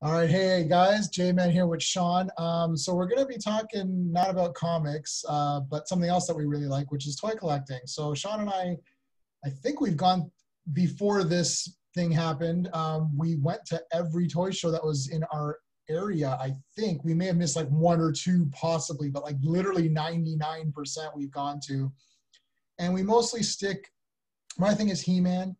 All right, hey guys, J-Man here with Sean. So we're going to be talking not about comics, but something else that we really like, which is toy collecting. So Sean and I think we've gone before this thing happened. We went to every toy show that was in our area. I think we may have missed like one or two possibly, but like literally 99% we've gone to. And we mostly stick, my thing is He-Man.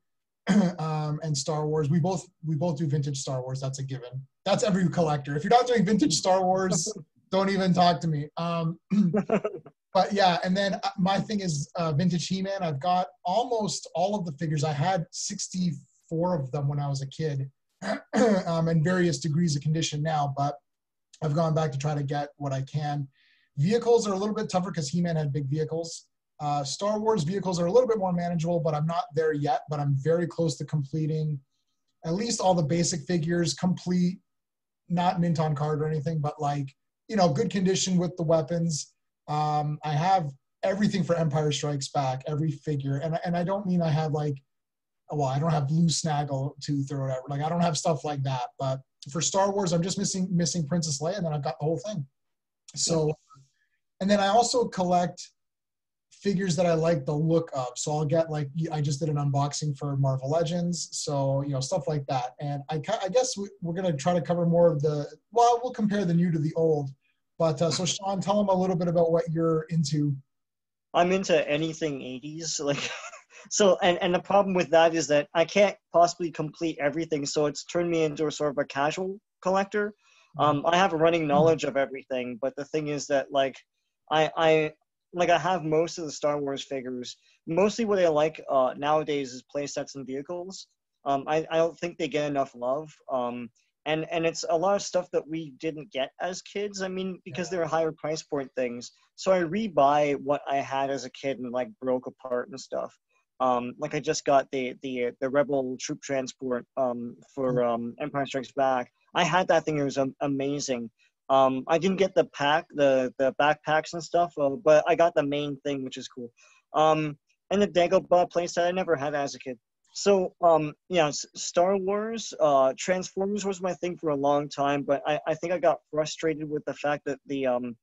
And Star Wars. We both do vintage Star Wars. That's a given. That's every collector. If you're not doing vintage Star Wars, don't even talk to me. But yeah, and then my thing is vintage He-Man. I've got almost all of the figures. I had 64 of them when I was a kid, in various degrees of condition now. But I've gone back to try to get what I can. Vehicles are a little bit tougher because He-Man had big vehicles. Star Wars vehicles are a little bit more manageable, but I'm not there yet. But I'm very close to completing at least all the basic figures, complete, not mint on card or anything, but like, you know, good condition with the weapons. I have everything for Empire Strikes Back, every figure. And I don't mean I have like, well, I don't have blue snaggle tooth or whatever. Like I don't have stuff like that. But for Star Wars, I'm just missing Princess Leia, and then I've got the whole thing. So, and then I also collect figures that I like the look of. So I'll get like, I just did an unboxing for Marvel Legends. So, you know, stuff like that. And I guess we're going to try to cover more of we'll compare the new to the old. But so Sean, tell them a little bit about what you're into. I'm into anything 80s. Like, so, and the problem with that is that I can't possibly complete everything. So it's turned me into a sort of a casual collector. I have a running knowledge of everything, but the thing is that like, I have most of the Star Wars figures. Mostly what I like nowadays is play sets and vehicles. I don't think they get enough love. And it's a lot of stuff that we didn't get as kids. I mean, because they're higher price point things. So I rebuy what I had as a kid and like broke apart and stuff. Like I just got the Rebel troop transport for Empire Strikes Back. I had that thing. It was amazing. I didn't get the backpacks and stuff, but I got the main thing, which is cool. And the Dagobah playset I never had as a kid. So, yeah, Star Wars, Transformers was my thing for a long time, but I think I got frustrated with the fact that the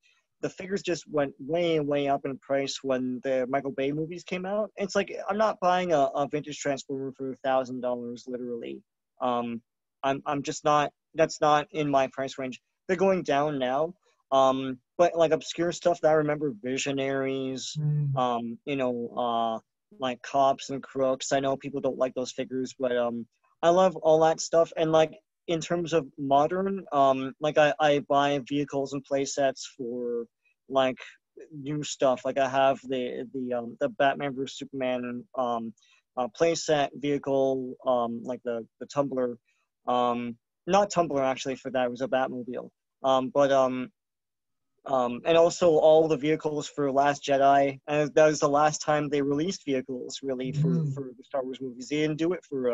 figures just went way, way up in price when the Michael Bay movies came out. It's like, I'm not buying a vintage Transformer for $1,000, literally. I'm just not, that's not in my price range. They're going down now. But like obscure stuff that I remember, Visionaries, you know, like Cops and Crooks. I know people don't like those figures, but I love all that stuff. And like in terms of modern, like I buy vehicles and play sets for like new stuff. Like I have the Batman vs Superman play set vehicle, like the Tumbler. Not Tumbler actually, for that, it was a Batmobile. And also all the vehicles for Last Jedi. And that was the last time they released vehicles really for the Star Wars movies. They didn't do it for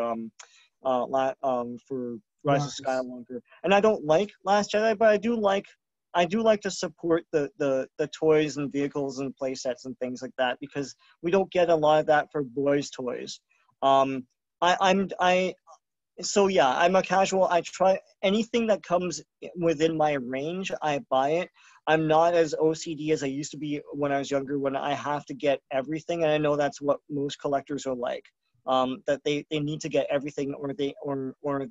Rise of Skywalker. And I don't like Last Jedi, but I do like to support the toys and vehicles and play sets and things like that, because we don't get a lot of that for boys' toys. So yeah, I'm a casual. I try anything that comes within my range, I buy it. I'm not as OCD as I used to be when I was younger, when I have to get everything. And I know that's what most collectors are like, that they need to get everything, or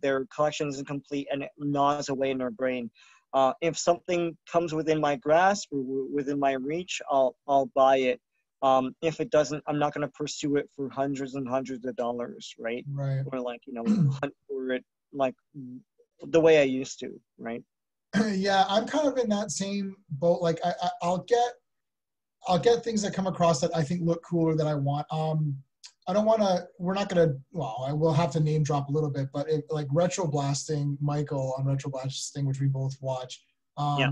their collection isn't complete and it gnaws away in their brain. If something comes within my grasp or within my reach, I'll buy it. If it doesn't, I'm not going to pursue it for hundreds and hundreds of dollars, right? Right. Or like, you know, hunt for it like the way I used to, right? Yeah, I'm kind of in that same boat. Like I'll get things that come across that I think look cooler that I want. I don't want to, we're not going to, well, I will have to name drop a little bit, but like Retro Blasting, Michael on Retro Blasting, which we both watch. Yeah.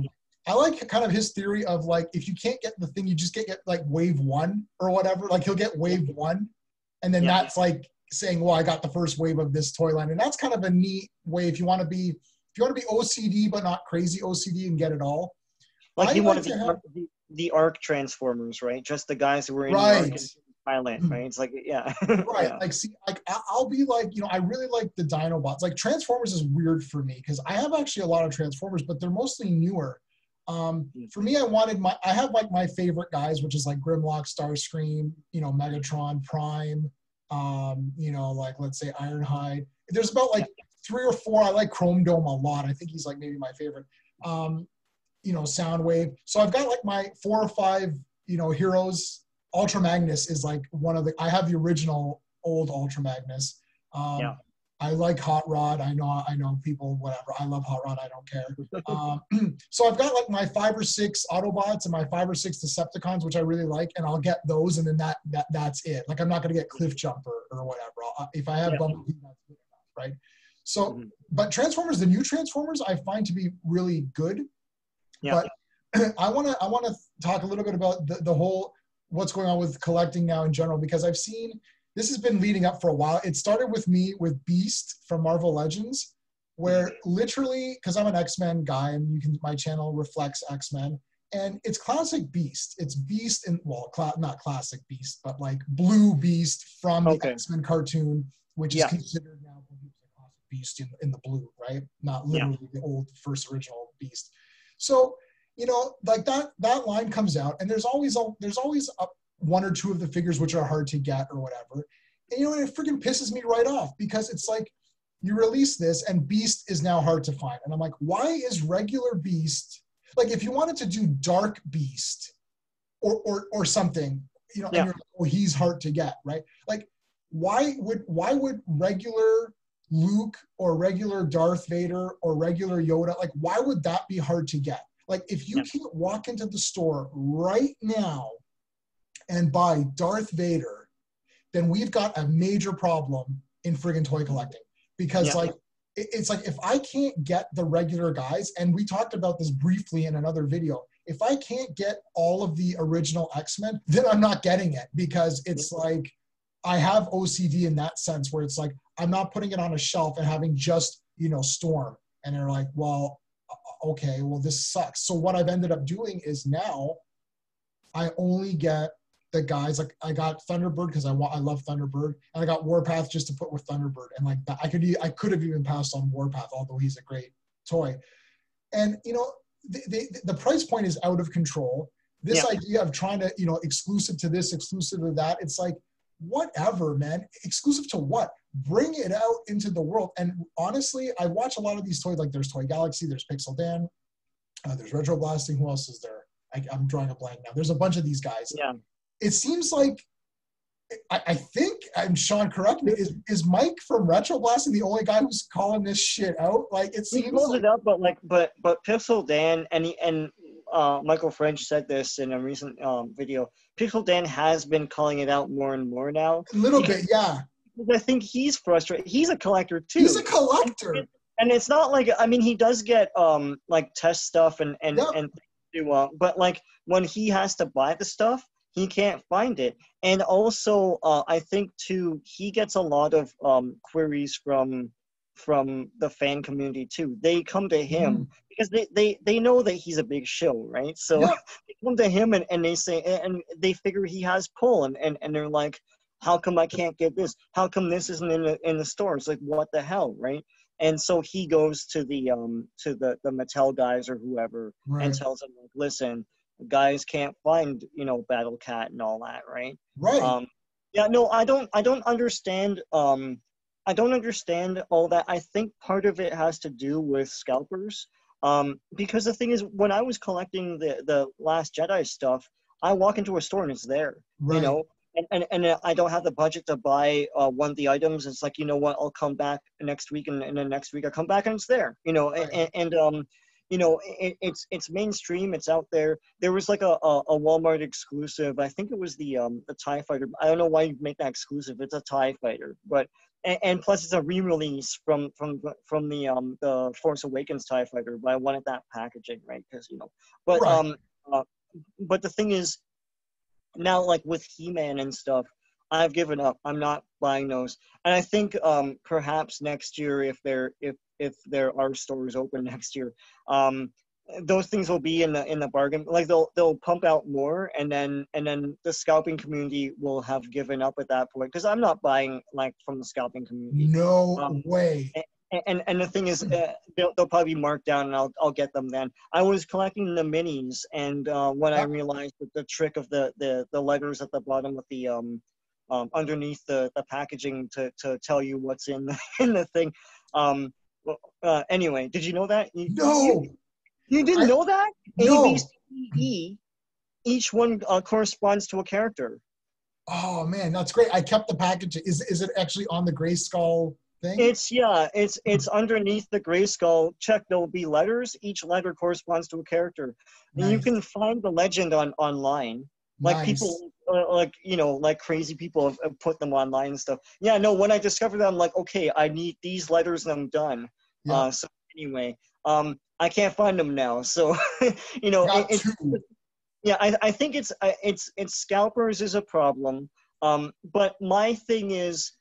I like kind of his theory of like, if you can't get the thing, you just get like wave one or whatever. Like he'll get wave one. And then that's like saying, well, I got the first wave of this toy line. And that's kind of a neat way if you want to be OCD, but not crazy OCD and get it all. Like he wanted the ARC Transformers, right? Just the guys who were in the ARC violent, right? It's like, yeah. Right. Yeah. Like, see, like I'll be like, I really like the Dinobots. Like Transformers is weird for me because I have actually a lot of Transformers, but they're mostly newer. For me, I have like my favorite guys, which is like Grimlock, Starscream, Megatron, Prime, like let's say Ironhide. There's about like 3 or 4. I like Chrome Dome a lot. I think he's like maybe my favorite. Soundwave. So I've got like my 4 or 5, heroes. Ultra Magnus is like one of the. I have the original old Ultra Magnus. Yeah. I like Hot Rod. I know people, whatever. I love Hot Rod. I don't care. So I've got like my 5 or 6 Autobots and my 5 or 6 Decepticons, which I really like, and I'll get those, and then that's it. Like I'm not going to get Cliff Jumper or whatever. If I have Bumblebee, that's good enough, right? So, but Transformers, the new Transformers, I find to be really good. Yeah. But I want to talk a little bit about the whole what's going on with collecting now in general, because I've seen this has been leading up for a while. It started with me with Beast from Marvel Legends, where literally, because I'm an X-Men guy and my channel reflects X-Men, and it's classic Beast. It's Beast not classic Beast, but like blue Beast from the X-Men cartoon, which is considered now a classic Beast in the blue, right? Not literally the old first original Beast. So, like that line comes out, and there's always 1 or 2 of the figures which are hard to get or whatever. And it freaking pisses me right off, because it's like you release this and Beast is now hard to find. And I'm like, why is regular Beast, like if you wanted to do Dark Beast or something, and you're like, oh, he's hard to get, right? Like why would regular Luke or regular Darth Vader or regular Yoda, like why would that be hard to get? Like if you can't walk into the store right now and buy Darth Vader, then we've got a major problem in friggin' toy collecting. Because like, it's like if I can't get the regular guys, and we talked about this briefly in another video, if I can't get all of the original X-Men, then I'm not getting it, because it's like, I have OCD in that sense, where it's like, I'm not putting it on a shelf and having just, Storm. And they're like, well, okay, well, this sucks. So what I've ended up doing is now I only get the guys, like I got Thunderbird because I love Thunderbird, and I got Warpath just to put with Thunderbird. And like that, I could have even passed on Warpath, although he's a great toy. And, the price point is out of control. This idea of trying to, exclusive to this, exclusive to that, it's like, whatever, man. Exclusive to what? Bring it out into the world. And honestly, I watch a lot of these toys. Like there's Toy Galaxy, there's Pixel Dan, there's Retro Blasting. Who else is there? I'm drawing a blank now. There's a bunch of these guys. Yeah. It seems like, I think, and Sean, correct me, is Mike from Retro Blasting the only guy who's calling this shit out? Like it seems. He calls it out, but Pixel Dan and Michael French said this in a recent video. Pixel Dan has been calling it out more and more now. A little bit, yeah. I think he's frustrated. He's a collector too. He's a collector. And it's not like, I mean, he does get like test stuff and do, but like when he has to buy the stuff, he can't find it. And also, I think too, he gets a lot of queries from the fan community too. They come to him because they know that he's a big shill, right? So they come to him and they say, and they figure he has pull, and they're like, how come I can't get this? How come this isn't in the store? It's like, what the hell, right? And so he goes to the Mattel guys or whoever and tells them, like, listen, guys can't find, Battle Cat and all that, right? Right. I don't understand. I don't understand all that. I think part of it has to do with scalpers. Because the thing is, when I was collecting the Last Jedi stuff, I walk into a store and it's there, and I don't have the budget to buy one of the items. It's like, you know what, I'll come back next week, and then next week I come back and it's there, it's mainstream, it's out there. There was like a Walmart exclusive. I think it was the TIE Fighter. I don't know why you make that exclusive. It's a TIE Fighter, but and plus it's a re-release from the Force Awakens TIE Fighter. But I wanted that packaging, right? Because but the thing is, now, like with He-Man and stuff, I've given up. I'm not buying those. And I think perhaps next year, if there are stores open next year, those things will be in the bargain. Like they'll pump out more, and then the scalping community will have given up at that point, because I'm not buying like from the scalping community. No Um, way. and the thing is, they'll probably be marked down, and I'll get them then. I was collecting the minis, and when I realized that the trick of the letters at the bottom of the underneath the packaging to tell you what's in in the thing. Anyway, did you know that? No. You didn't know that? A, B, No. C, D, E, each one corresponds to a character. Oh man, that's great. I kept the package. Is it actually on the Grayskull thing? It's underneath the Grayskull. Check, there will be letters. Each letter corresponds to a character. And you Nice. can find the legend online. Like Nice. people, like crazy people have put them online and stuff. Yeah, no, when I discovered that, I'm like, okay, I need these letters and I'm done. Yeah. So anyway, I can't find them now. So, yeah, I think it's scalpers is a problem. But my thing is,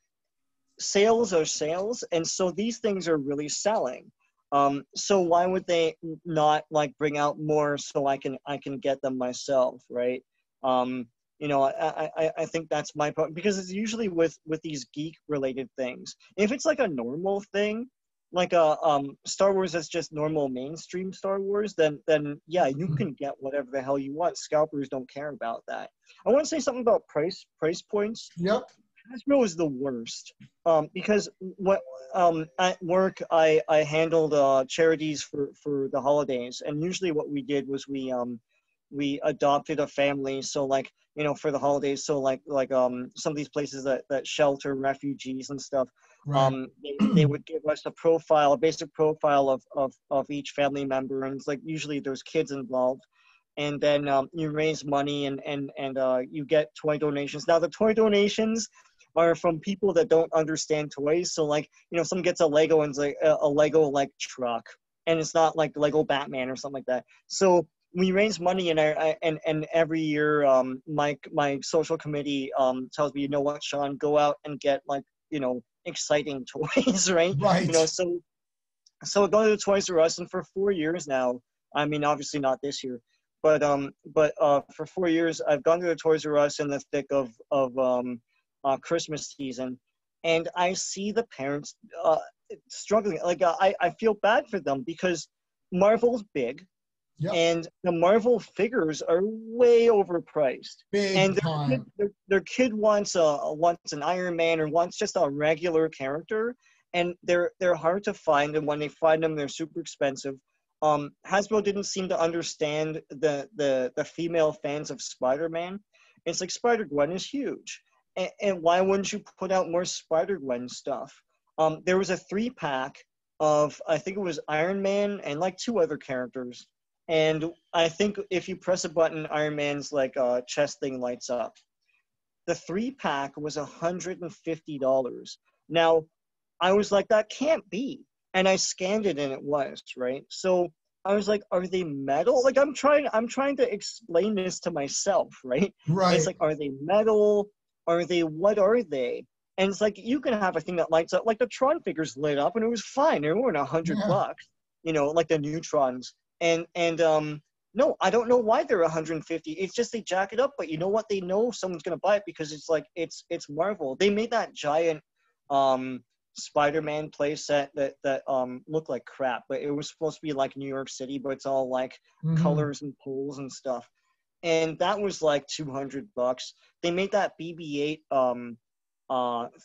sales are sales, and so these things are really selling. So why would they not like bring out more so I can get them myself, right? I think that's my point, because it's usually with these geek related things. If it's like a normal thing, like a Star Wars that's just normal mainstream Star Wars, then yeah, you can get whatever the hell you want. Scalpers don't care about that. I want to say something about price points. Yep. Hasbro is the worst, because at work I handled charities for the holidays, and usually what we did was we adopted a family, so like for the holidays, so like some of these places that shelter refugees and stuff, Right. they would give us a basic profile of each family member, and it's like usually there's kids involved. And then you raise money, and you get toy donations. Now the toy donations are from people that don't understand toys. So like, someone gets a Lego, and it's like a Lego like truck, and it's not like Lego Batman or something like that. So we raise money, and every year my social committee tells me, you know what, Sean, go out and get like exciting toys, right? Right. So going to the Toys R Us, and for 4 years now, I mean obviously not this year, but for 4 years I've gone to the Toys R Us in the thick of Christmas season, and I see the parents struggling. Like I feel bad for them, because Marvel's big, Yep. and the Marvel figures are way overpriced. Big And time. their kid wants an Iron Man, or wants just a regular character, and they're hard to find. And when they find them, they're super expensive. Hasbro didn't seem to understand the female fans of Spider-Man. It's like Spider-Gwen is huge. And why wouldn't you put out more Spider-Gwen stuff? There was a 3-pack of, I think it was Iron Man and like 2 other characters. And I think if you press a button, Iron Man's like chest thing lights up. The 3-pack was $150. Now, I was like, that can't be. And I scanned it, and it was, right? So I was like, are they metal? Like I'm trying to explain this to myself, right? Right. It's like, are they metal? What are they? And it's like, you can have a thing that lights up, like the Tron figures lit up, and it was fine. They weren't $100, like the Neutrons. And no, I don't know why they're 150. It's just they jack it up, but you know what? They know someone's gonna buy it, because it's like it's Marvel. They made that giant Spider-Man playset that looked like crap, but it was supposed to be like New York City, but it's all like colors and poles and stuff. And that was like $200. They made that BB-8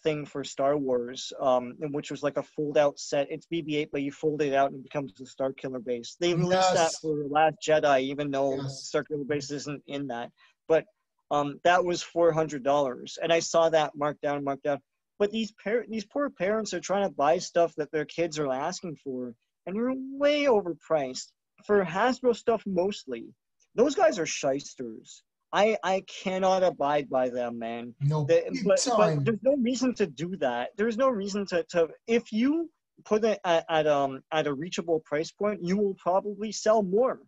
thing for Star Wars, which was like a fold-out set. It's BB-8, but you fold it out and it becomes the Starkiller base. They released that for Last Jedi, even though Starkiller base isn't in that. But that was $400, and I saw that marked down. But these poor parents are trying to buy stuff that their kids are asking for, and they're way overpriced for Hasbro stuff mostly. Those guys are shysters. I cannot abide by them, man. No, but time. There's no reason to do that. There's no reason to if you put it at a reachable price point, you will probably sell more.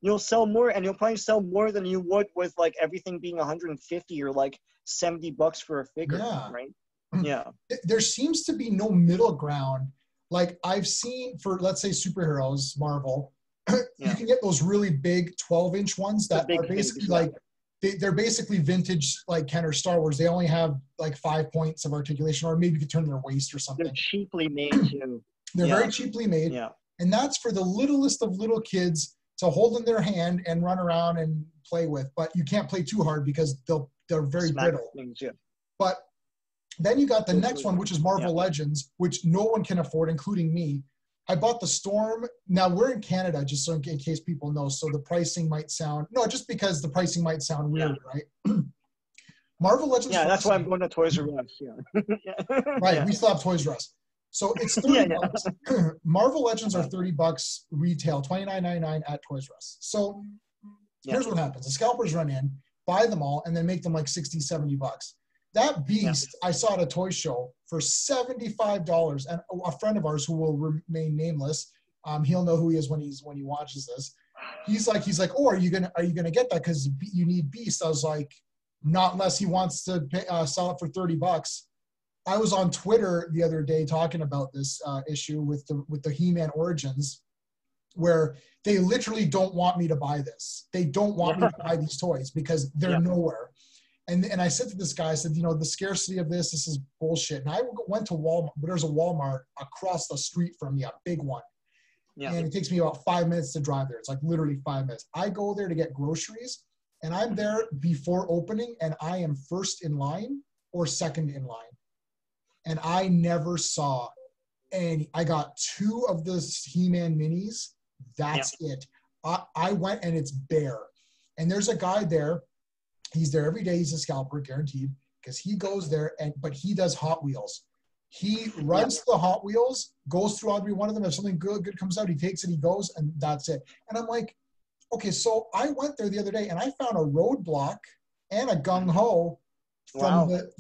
You'll sell more, and you'll probably sell more than you would with like everything being 150 or like $70 for a figure, right? Yeah. There seems to be no middle ground. Like I've seen for, let's say, superheroes, Marvel, You can get those really big 12-inch ones that are basically like, they're basically vintage, like Kenner Star Wars. They only have like 5 points of articulation, or maybe you could turn their waist or something. They're cheaply made too. They're very cheaply made. Yeah. And that's for the littlest of little kids to hold in their hand and run around and play with. But you can't play too hard because they're very brittle. Things, yeah. But then you got the next one, which is Marvel Legends, which no one can afford, including me. I bought the Storm. Now, we're in Canada, just so in case people know. So the pricing might sound, no, just because the pricing might sound weird, right? Marvel Legends. Yeah, that's why I'm going to Toys R Us. Yeah. Right, we still have Toys R Us. So it's 30 bucks. Marvel Legends are 30 bucks retail, $29.99 at Toys R Us. So here's what happens. The scalpers run in, buy them all, and then make them like 60, 70 bucks. That beast I saw at a toy show for $75, and a friend of ours who will remain nameless, he'll know who he is when he watches this. He's like, oh, are you gonna get that because you need Beast? I was like, not unless he wants to pay, sell it for 30 bucks. I was on Twitter the other day talking about this issue with the He-Man Origins, where they literally don't want me to buy this. They don't want me to buy these toys because they're nowhere. And I said to this guy, I said, the scarcity of this is bullshit. And I went to Walmart, but there's a Walmart across the street from me, a big one. Yeah. And it takes me about 5 minutes to drive there. It's like literally 5 minutes. I go there to get groceries, and I'm there before opening, and I am first in line or second in line. And I never saw any. I got 2 of the He-Man minis. That's it. I went, and it's bare. And there's a guy there. He's there every day. He's a scalper, guaranteed, because he goes there, but he does Hot Wheels. He runs the Hot Wheels, goes through every one of them. If something good comes out, he takes it, he goes, and that's it. And I'm like, okay, so I went there the other day, and I found a Roadblock and a Gung Ho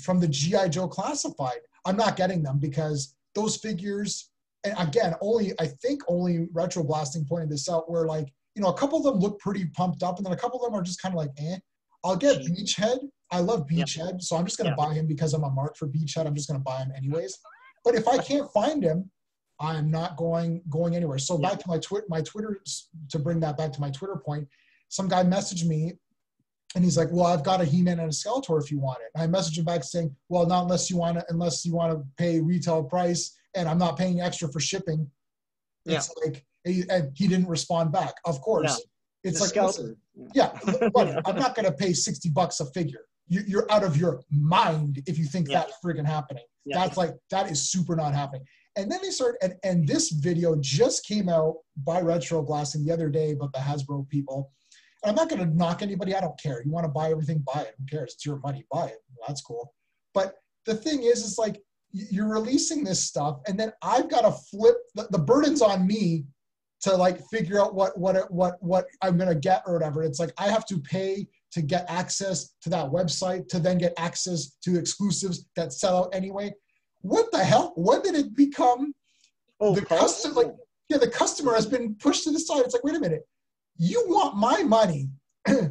from the G.I. Joe Classified. I'm not getting them because those figures, and again, I think only Retro Blasting pointed this out, where like, a couple of them look pretty pumped up, and then a couple of them are just kind of like, eh. I'll get Beachhead. I love Beachhead, so I'm just going to buy him because I'm a mark for Beachhead. I'm just going to buy him anyways. But if I can't find him, I'm not going anywhere. So back to my Twitter, to bring that back to my Twitter point, some guy messaged me, and he's like, well, I've got a He-Man and a Skeletor if you want it. And I messaged him back saying, well, not unless you want to pay retail price, and I'm not paying extra for shipping. It's like, and he didn't respond back. Of course. It's like, listen, but I'm not going to pay $60 a figure. You're out of your mind if you think that's friggin' happening. That is super not happening. And then they started, and this video just came out by Retro Blasting the other day about the Hasbro people. And I'm not going to knock anybody. I don't care. You want to buy everything, buy it. Who cares? It's your money. Buy it. Well, that's cool. But the thing is, it's like you're releasing this stuff, and then I've got to flip. The burden's on me to like figure out what I'm going to get or whatever. It's like I have to pay to get access to that website to then get access to exclusives that sell out anyway. What the hell? When did it become the customer? Like, the customer has been pushed to the side. It's like, wait a minute. You want my money.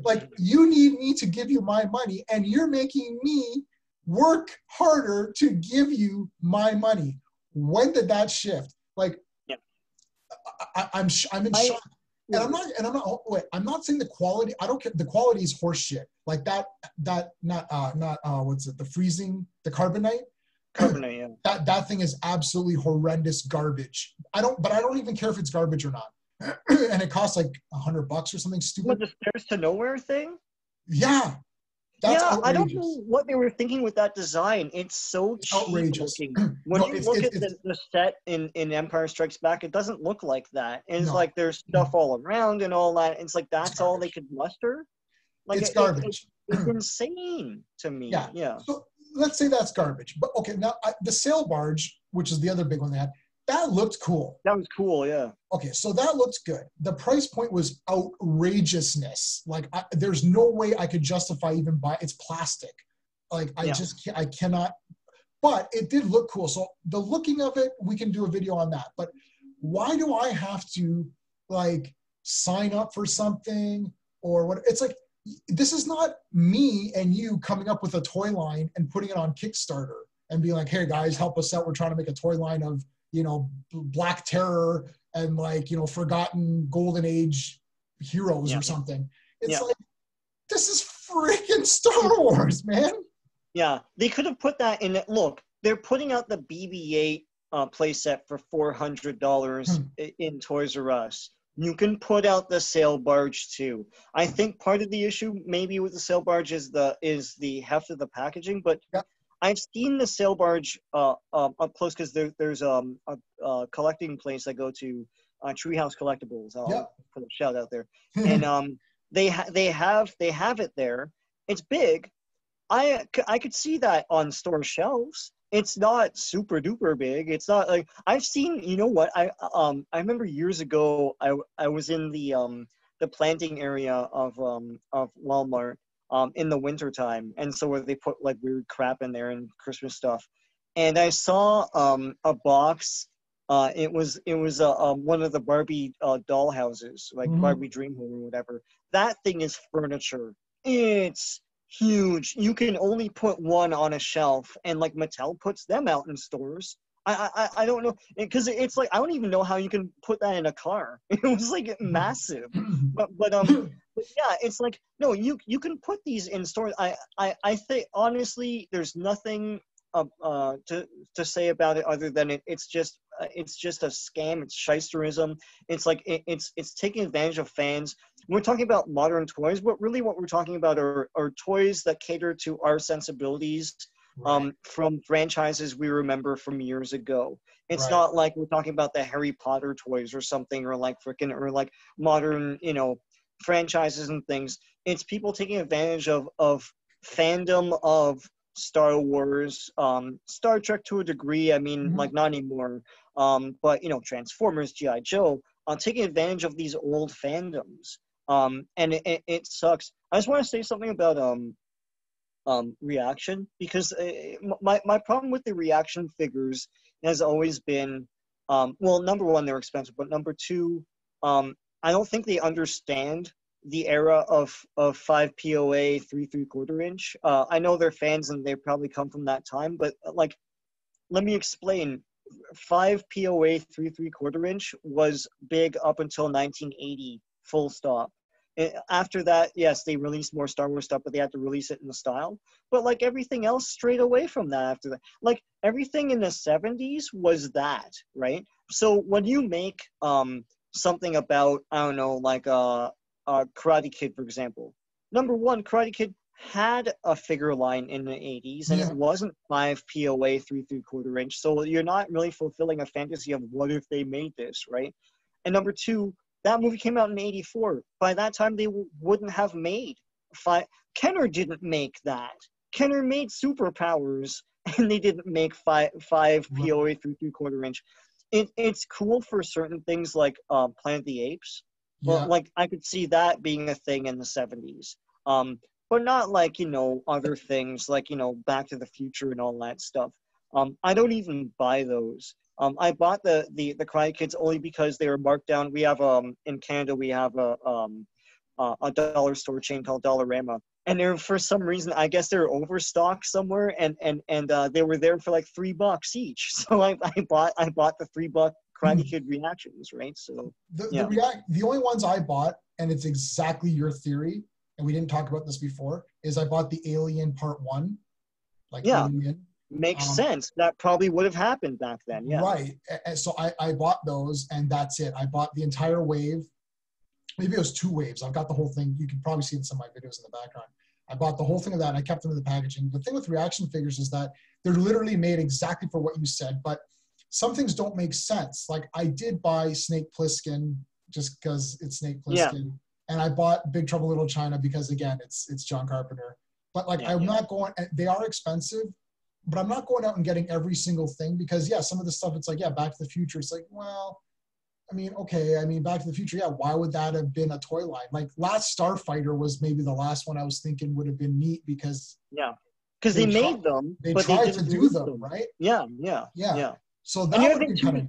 Like, you need me to give you my money, and you're making me work harder to give you my money. When did that shift? Like, I'm in shock. And I'm not saying the quality. I don't care. The quality is horse shit. Like not what's it? The carbonite. Carbonite, yeah. That thing is absolutely horrendous garbage. I don't even care if it's garbage or not. And it costs like $100 or something stupid. What, the Stairs to Nowhere thing? Yeah. That's outrageous. I don't know what they were thinking with that design. It's so cheap outrageous. Looking. When you look at the set in Empire Strikes Back, it doesn't look like that. And it's like there's stuff all around and all that. It's like that's all they could muster. Like it's garbage. It's insane to me. Yeah. So let's say that's garbage. But okay, now the sail barge, which is the other big one they had, that looked cool. That was cool, yeah. Okay, so that looked good. The price point was outrageousness. Like, there's no way I could justify even buy. It's plastic. Like, I cannot. But it did look cool. So the looking of it, we can do a video on that. But why do I have to like sign up for something or what? It's like, this is not me and you coming up with a toy line and putting it on Kickstarter and being like, hey guys, help us out. We're trying to make a toy line of, Black Terror and like, you know, forgotten golden age heroes or something. It's like, this is freaking Star Wars, man. Yeah, they could have put that in it. Look, they're putting out the BB-8 playset for $400 in Toys R Us. You can put out the sail barge too. I think part of the issue maybe with the sail barge is the heft of the packaging, but I've seen the sail barge up close because there's a collecting place I go to, Treehouse Collectibles. I'll put a shout out there, and they have it there. It's big. I could see that on store shelves. It's not super duper big. It's not like I've seen. You know what? I remember years ago I was in the planting area of Walmart in the wintertime, and so where they put like weird crap in there and Christmas stuff, and I saw a box. It was one of the Barbie doll houses, like Barbie Dream Home or whatever. That thing is furniture. It's huge. You can only put one on a shelf, and like Mattel puts them out in stores. I don't know, because it's like I don't even know how you can put that in a car. It was like massive, but yeah, it's like no, you can put these in stores. I think honestly, there's nothing to say about it other than it's just a scam. It's shysterism. It's like it's taking advantage of fans. We're talking about modern toys, but really what we're talking about are toys that cater to our sensibilities from franchises we remember from years ago. It's not like we're talking about the Harry Potter toys or something, or like modern, you know, franchises and things. It's people taking advantage of fandom of Star Wars, Star Trek to a degree. I mean, like not anymore. But you know, Transformers, G.I. Joe, taking advantage of these old fandoms. And it sucks. I just want to say something about reaction, because my problem with the reaction figures has always been, well, number one, they're expensive, but number two, I don't think they understand the era of 5 POA 3/3/4 inch. I know they're fans and they probably come from that time, but like, let me explain. 5 POA 3/3/4 inch was big up until 1980, full stop. After that, yes, they released more Star Wars stuff, but they had to release it in the style. But like everything else straight away from that after that, like everything in the 70s was that, right? So when you make something about, I don't know, like Karate Kid, for example. Number one, Karate Kid had a figure line in the 80s, and it wasn't 5 POA 3/3/4 inch. So you're not really fulfilling a fantasy of what if they made this, right? And number two, that movie came out in 84. By that time, they wouldn't have made 5. Kenner didn't make that. Kenner made Superpowers, and they didn't make 5 POA 3/3/4 inch. It's cool for certain things like Planet of the Apes. Well, like I could see that being a thing in the 70s. But not like, you know, other things like, you know, Back to the Future and all that stuff. I don't even buy those. I bought the Karate Kids only because they were marked down. We have in Canada we have a dollar store chain called Dollarama, and they're, for some reason, I guess they're overstocked somewhere, and they were there for like $3 each. So I bought the $3 Karate Kid reactions, right? So the only ones I bought, and it's exactly your theory, and we didn't talk about this before, is I bought the Alien Part 1. Alien. Makes sense. That probably would have happened back then, Right. And so I bought those, and that's it. I bought the entire wave. Maybe it was 2 waves. I've got the whole thing. You can probably see in some of my videos in the background. I bought the whole thing of that, and I kept them in the packaging. The thing with reaction figures is that they're literally made exactly for what you said, but some things don't make sense. Like I did buy Snake Plissken just because it's Snake Plissken, and I bought Big Trouble Little China because, again, it's John Carpenter. But like I'm not going. They are expensive, but I'm not going out and getting every single thing because some of the stuff it's like Back to the Future. It's like, well, I mean, okay, I mean Back to the Future. Why would that have been a toy line? Like Last Starfighter was maybe the last one I was thinking would have been neat because they made them. They but tried to do them, right? Yeah. So that would be kind of.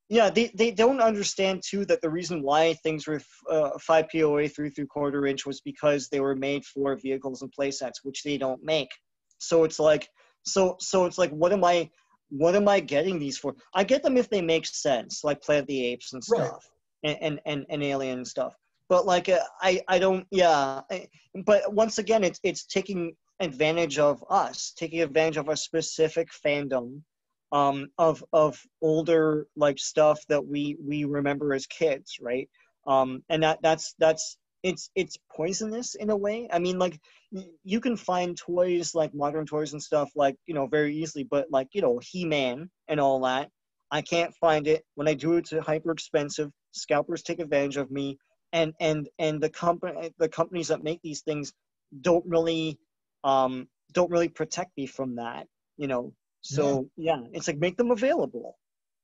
Yeah, they don't understand too that the reason why things were 5 POA 3/4 inch was because they were made for vehicles and playsets, which they don't make. So it's like, so it's like, what am I? what am I getting these for? I get them if they make sense, like Planet of the Apes and Right. stuff, and Alien and stuff. But like I don't, yeah. But once again, it's taking advantage of us, taking advantage of a specific fandom, of older like stuff that we remember as kids, right? And that's it's poisonous in a way. I mean, like you can find toys like modern toys and stuff like, you know, very easily, but like, you know, He-Man and all that, I can't find it. When I do, it's hyper expensive. Scalpers take advantage of me, and the companies that make these things don't really protect me from that, you know. Yeah. So yeah, it's like make them available.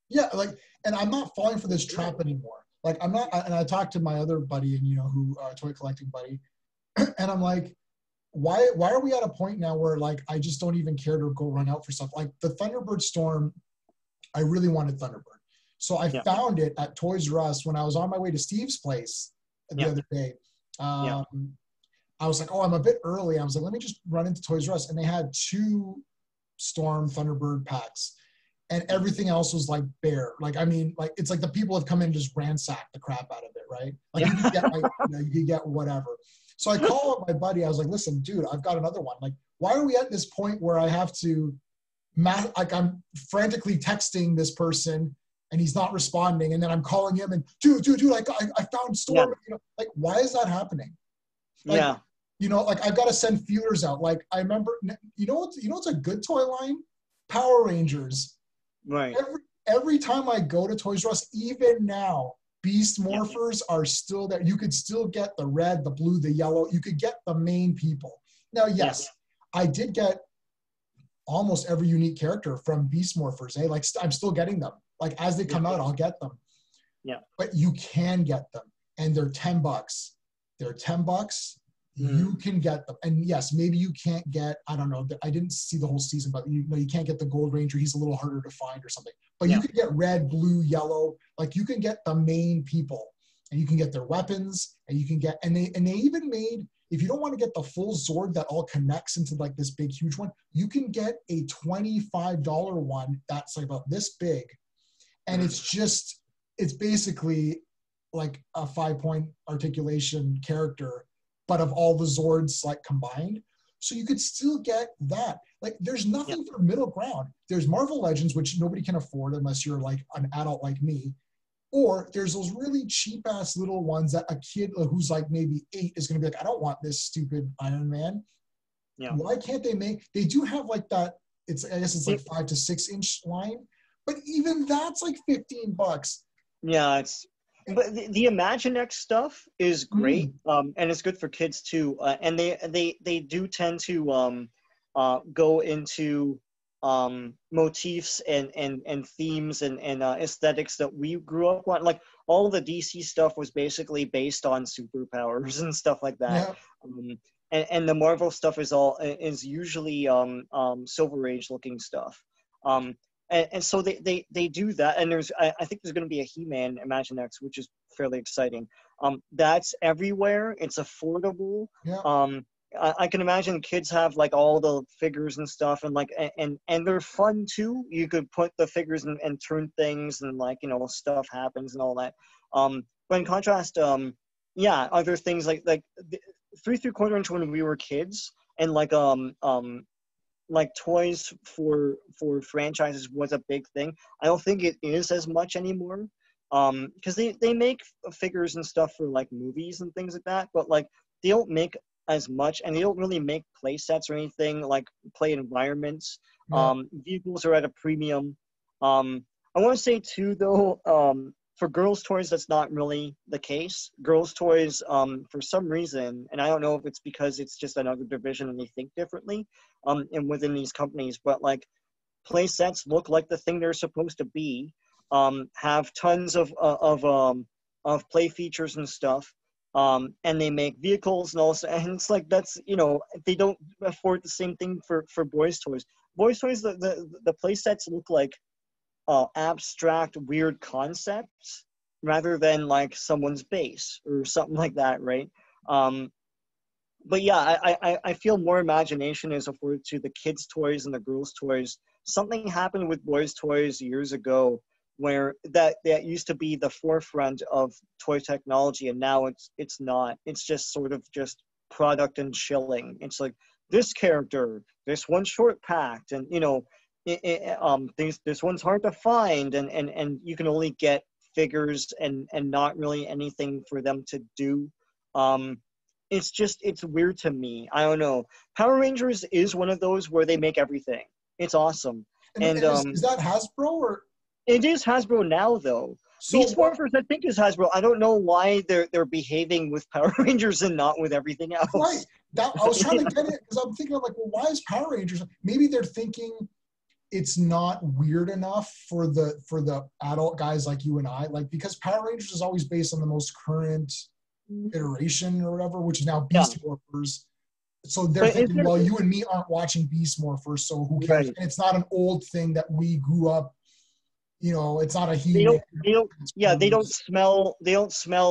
Yeah, like, and I'm not falling for this trap anymore. Like, I'm not, and I talked to my other buddy, and you know, who toy collecting buddy, and I'm like, why are we at a point now where like I just don't even care to go run out for stuff? Like the Thunderbird Storm, I really wanted Thunderbird, so I Yeah. found it at Toys R Us when I was on my way to Steve's place the Yeah. other day. Yeah. I was like, oh, I'm a bit early. I was like, let me just run into Toys R Us, and they had 2 Storm Thunderbird packs. And everything else was like bare. Like, I mean, like it's like the people have come in and just ransacked the crap out of it, right? Like you could get like, you know, you could get whatever. So I call up my buddy. I was like, listen, dude, I've got another one. Like, why are we at this point where I have to like I'm frantically texting this person and he's not responding, and then I'm calling him and dude, I found Storm. Yeah. You know, like why is that happening? Like, Yeah. you know, like I've got to send feelers out. Like I remember, you know what's a good toy line? Power Rangers. Right. Every time I go to Toys R Us, even now, Beast Morphers are still there. You could still get the red, the blue, the yellow. You could get the main people. Now, yes, I did get almost every unique character from Beast Morphers. Like I'm still getting them. Like as they come out, I'll get them. Yeah. But you can get them, and they're $10. They're $10. You can get them. And yes, maybe you can't get, I don't know, I didn't see the whole season, but you know, you can't get the Gold Ranger. He's a little harder to find or something. But you can get red, blue, yellow. Like you can get the main people, and you can get their weapons, and you can get, and they even made, if you don't want to get the full Zord that all connects into like this big, huge one, you can get a $25 one that's like about this big. And it's basically like a 5-point articulation character, but of all the Zords like combined. So you could still get that. Like there's nothing for middle ground. There's Marvel Legends, which nobody can afford unless you're like an adult like me. Or there's those really cheap ass little ones that a kid who's like maybe 8 is going to be like, I don't want this stupid Iron Man. Yeah. Why can't they do have like that, I guess it's like 5 to 6 inch line, but even that's like $15. Yeah, but the Imaginext stuff is great, and it's good for kids too. And they do tend to go into motifs and themes and aesthetics that we grew up on. Like all the DC stuff was basically based on superpowers and stuff like that. Yeah. And the Marvel stuff is usually Silver Age looking stuff. And so they do that, and I think there's going to be a He-Man Imaginext, which is fairly exciting. That's everywhere. It's affordable. Yeah. I can imagine kids have like all the figures and stuff, and like and they're fun too. You could put the figures and turn things, and like, you know, stuff happens and all that. But in contrast, other things like 3 3/4 inch when we were kids, and like toys for franchises was a big thing. I don't think it is as much anymore, because they make figures and stuff for like movies and things like that, but like they don't make as much, and they don't really make play sets or anything like play environments. Vehicles are at a premium. I want to say too though, for girls toys that's not really the case. Girls toys, for some reason, and I don't know if it's because it's just another division and they think differently, and within these companies, but like play sets look like the thing they're supposed to be, have tons of play features and stuff, and they make vehicles and also, and it's like, that's, you know, they don't afford the same thing for boys toys. Boys toys, the play sets look like abstract weird concepts rather than like someone's base or something like that, right? But yeah, I feel more imagination is afforded to the kids' toys and the girls' toys, something happened with Boys Toys years ago where that used to be the forefront of toy technology, and now it's not. It's just sort of just product and shilling. It's like this character, this one's short packed, and you know, this one's hard to find, and you can only get figures and not really anything for them to do. It's weird to me. I don't know. Power Rangers is one of those where they make everything. It's awesome. And is that Hasbro or? It is Hasbro now, though. So Beast Morphers, I think, is Hasbro. I don't know why they're behaving with Power Rangers and not with everything else. Right. I was trying to get it because I'm thinking, I'm like, well, why is Power Rangers? Maybe they're thinking it's not weird enough for the adult guys like you and I, like, because Power Rangers is always based on the most current iteration or whatever, which is now Beast Morphers. So they're thinking, well, you and me aren't watching Beast Morphers, so who cares? Right. And it's not an old thing that we grew up. You know, it's not a heat. They don't smell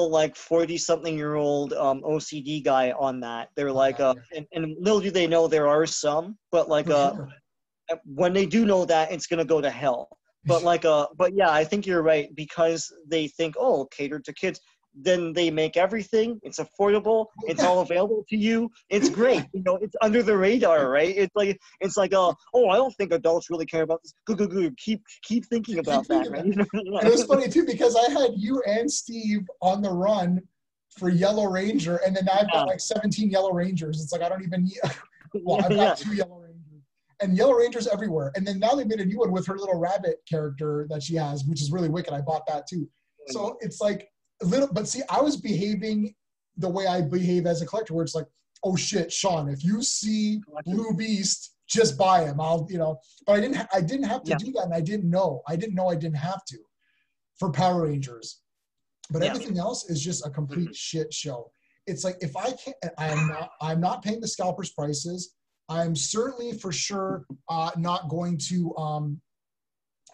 like 40-something-year-old OCD guy on that. They're like, and little do they know there are some, but like, when they do know that, it's gonna go to hell. But like, but yeah, I think you're right, because they think, oh, catered to kids. Then they make everything. It's affordable. It's all available to you. It's great. You know, it's under the radar, right? It's like, oh, I don't think adults really care about this. Good. Keep thinking about that, right? And it was funny too, because I had you and Steve on the run for Yellow Ranger, and then I've got like 17 Yellow Rangers. It's like I don't even need. Well, I've got 2 Yellow Rangers, and Yellow Rangers everywhere. And then now they made a new one with her little rabbit character that she has, which is really wicked. I bought that too. So it's like. But see, I was behaving the way I behave as a collector, where it's like, oh shit, Sean, if you see Blue Beast, just buy him. But I didn't have to do that, and I didn't know I didn't have to for Power Rangers. But everything else is just a complete shit show. It's like, if I can't, I'm not paying the scalpers prices. I'm certainly for sure not going to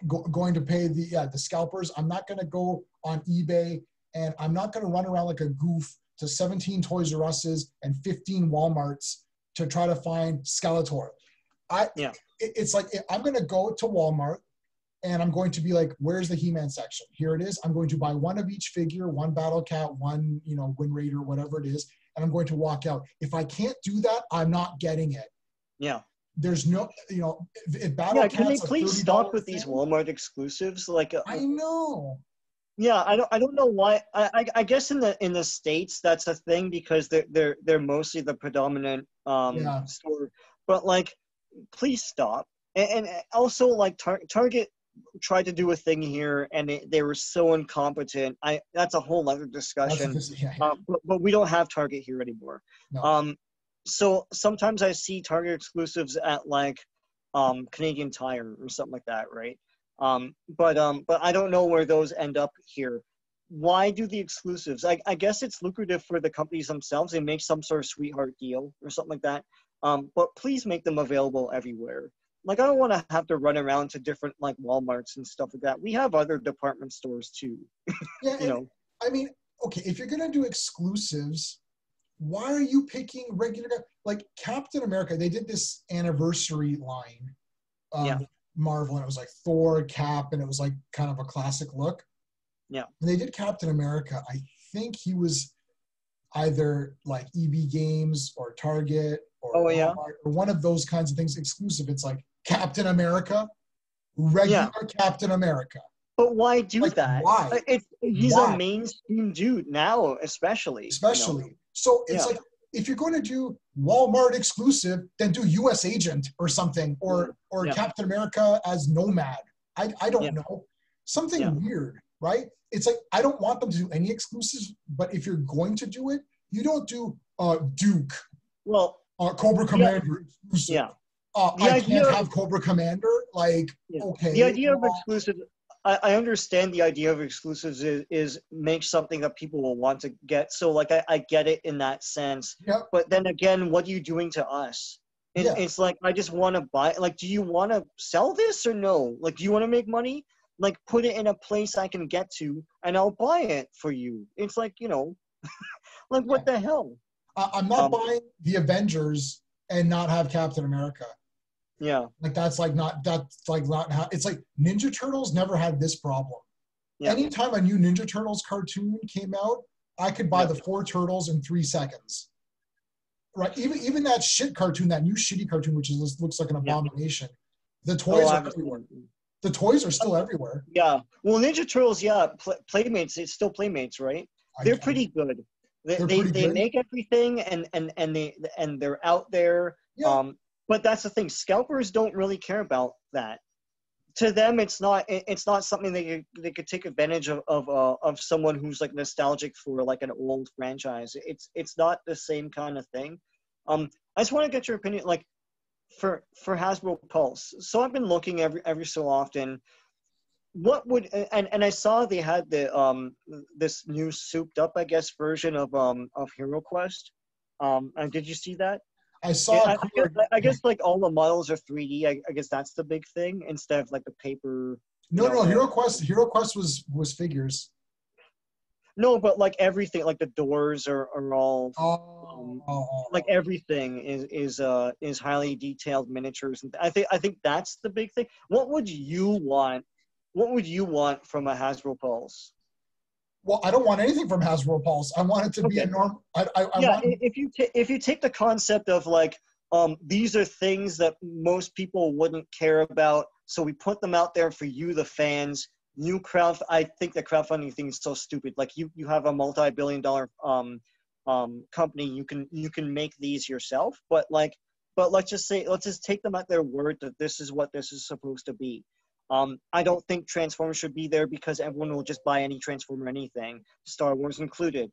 going to pay the scalpers. I'm not going to go on eBay. And I'm not going to run around like a goof to 17 Toys R Us's and 15 Walmarts to try to find Skeletor. It's like, I'm going to go to Walmart and I'm going to be like, where's the He-Man section? Here it is. I'm going to buy one of each figure, one Battle Cat, one, Wind Raider, whatever it is. And I'm going to walk out. If I can't do that, I'm not getting it. Yeah. There's no, if Battle Cat's can they please stop with these Walmart exclusives? Like, I know. Yeah, I don't know why. I guess in the States that's a thing, because they're mostly the predominant store. But like, please stop. And also, like, Target tried to do a thing here, and they were so incompetent. That's a whole other discussion. But we don't have Target here anymore. No. So sometimes I see Target exclusives at like Canadian Tire or something like that, right? But I don't know where those end up here. Why do the exclusives? I guess it's lucrative for the companies themselves. They make some sort of sweetheart deal or something like that. But please make them available everywhere. Like, I don't want to have to run around to different like Walmarts and stuff like that. We have other department stores too. Yeah, I mean, okay, if you're gonna do exclusives, why are you picking regular? Like Captain America, they did this anniversary line. Marvel, and it was like Thor, Cap, and it was like kind of a classic look. Yeah. And they did Captain America. I think he was either like EB Games or Target or Walmart, or one of those kinds of things exclusive. It's like Captain America, regular Captain America. But why do that? Why? He's a mainstream dude now, especially. So it's like, if you're going to do Walmart exclusive, then do US Agent or something, or Captain America as Nomad. I don't know. Something weird, right? It's like, I don't want them to do any exclusives, but if you're going to do it, you don't do Duke. Well, Cobra Commander exclusive. I can't have Cobra Commander. Like, okay. The idea of exclusive, I understand the idea of exclusives is make something that people will want to get. So like, I get it in that sense. Yep. But then again, what are you doing to us? It's like, I just want to buy, like, do you want to sell this or no? Like, do you want to make money? Like, put it in a place I can get to and I'll buy it for you. It's like, like, what the hell? I'm not buying the Avengers and not have Captain America. Yeah. Like that's not how it's like Ninja Turtles never had this problem. Yeah. Anytime a new Ninja Turtles cartoon came out, I could buy Yeah. the 4 turtles in 3 seconds. Right? Even that shit cartoon, that new shitty cartoon, which looks like an abomination. The toys are everywhere. The toys are still everywhere. Yeah. Well, Ninja Turtles, yeah, Playmates, it's still Playmates, right? They're pretty good. They make everything and they're out there. Yeah. But that's the thing. Scalpers don't really care about that. To them, it's not something they could take advantage of someone who's like nostalgic for like an old franchise. It's not the same kind of thing. I just want to get your opinion, like for Hasbro Pulse. So I've been looking every so often. What would and I saw they had the this new souped up, I guess, version of Hero Quest. And did you see that? I saw. I guess like all the models are 3D. I guess that's the big thing instead of like the paper. No. Hero Quest was figures. No, but like everything, like the doors are all. Like everything is highly detailed miniatures, and I think that's the big thing. What would you want? What would you want from a Hasbro Pulse? Well, I don't want anything from Hasbro Pulse. I want it to be a normal. If you take the concept of like these are things that most people wouldn't care about, so we put them out there for you, the fans. I think the crowdfunding thing is so stupid. Like you have a multi-billion-dollar company, you can make these yourself, but let's just take them at their word that this is what this is supposed to be. I don't think Transformers should be there because everyone will just buy any Transformer anything, Star Wars included.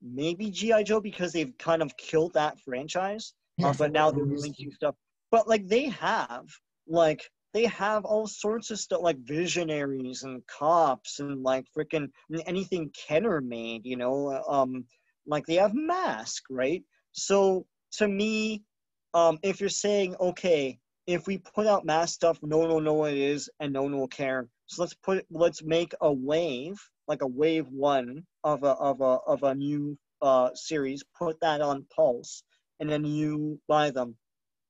Maybe G.I. Joe because they've kind of killed that franchise, but now they're releasing stuff. But like they have all sorts of stuff like Visionaries and Cops and like freaking anything Kenner made, like they have Mask, right? So to me, if you're saying, okay, if we put out Mask stuff, no one will know what it is and no one will care. So let's make a wave, like a wave 1 of a new series, put that on Pulse, and then you buy them.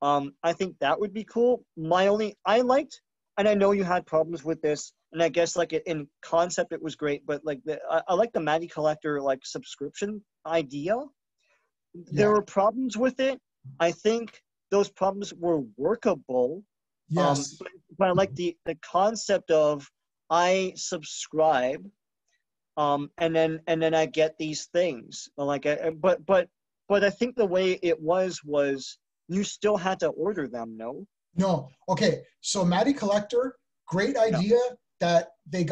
I think that would be cool. And I know you had problems with this, and I guess like in concept it was great, but like I like the Matty Collector like subscription idea. There were problems with it. I think those problems were workable. Yes. But I like the concept of I subscribe, and then I get these things. Like, but I think the way it was you still had to order them. No. Okay. So Matty Collector, great idea that they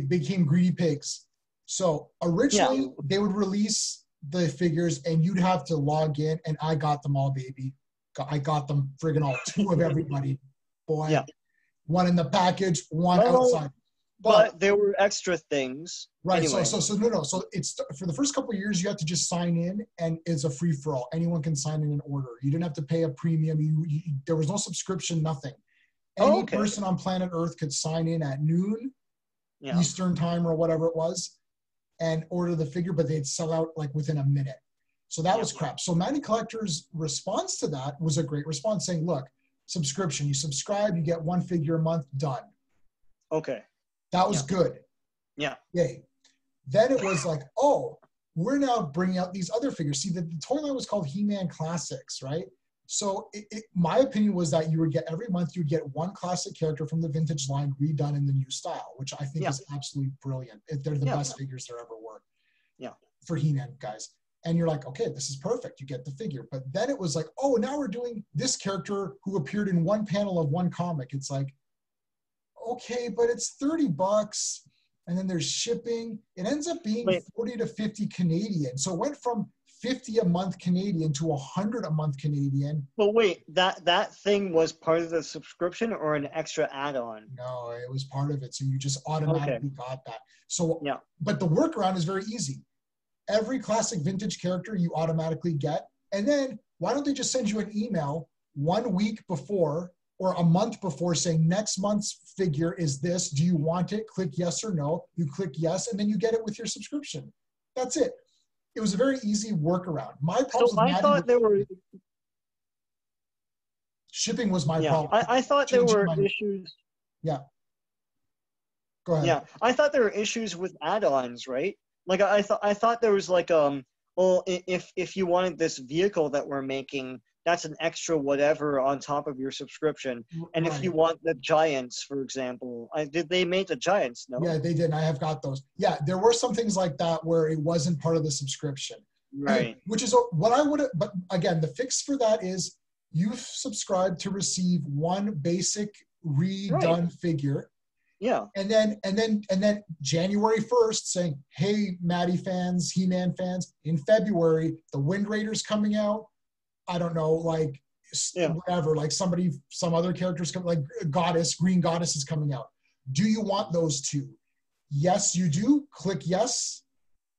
became greedy pigs. So originally they would release the figures and you'd have to log in, and I got them all, baby. I got them friggin' all, 2 of everybody. Boy. Yeah. 1 in the package, 1 outside. But there were extra things. Right. Anyway. So no. So it's for the first couple of years you have to just sign in, and it's a free for all. Anyone can sign in and order. You didn't have to pay a premium. There was no subscription, nothing. Any person on planet Earth could sign in at noon Eastern time or whatever it was and order the figure, but they'd sell out like within a minute. So that was crap. So Matty Collector's response to that was a great response, saying, look, subscription, you subscribe, you get 1 figure a month, done. Okay. That was good. Yeah. Yay. Then it was like, oh, we're now bringing out these other figures. See, the toy line was called He-Man Classics, right? So my opinion was that you would get every month, you'd get 1 classic character from the vintage line redone in the new style, which I think is absolutely brilliant. They're the best figures there ever were. Yeah. For He-Man guys. And you're like, okay, this is perfect. You get the figure. But then it was like, oh, now we're doing this character who appeared in 1 panel of 1 comic. It's like, okay, but it's $30 and then there's shipping. It ends up being 40 to 50 Canadian. So it went from 50 a month Canadian to 100 a month Canadian. But wait, that thing was part of the subscription or an extra add-on? No, it was part of it. So you just automatically got that. So, but the workaround is very easy. Every classic vintage character you automatically get. And then why don't they just send you an email 1 week before or a month before saying next month's figure is this. Do you want it? Click yes or no. You click yes, and then you get it with your subscription. That's it. It was a very easy workaround. My problem I thought there were. Shipping was my Yeah, problem. I thought there Changing were my, issues. yeah, go ahead. Yeah, I thought there were issues with add-ons, right? Like I thought there was like well, if you wanted this vehicle that we're making, that's an extra whatever on top of your subscription. And if you Right. want the giants, for example, did they make the giants? No. Yeah, they did. And I have got those. Yeah, there were some things like that where it wasn't part of the subscription. And Right. which is what I would have, but again, the fix for that is you've subscribed to receive one basic Right. redone figure. Yeah. And then January 1st saying, hey, Maddie fans, He-Man fans, in February, the Wind Raider's coming out. I don't know, like Yeah. whatever, like some other characters come, like Green Goddess is coming out. Do you want those two? Yes, you do. Click yes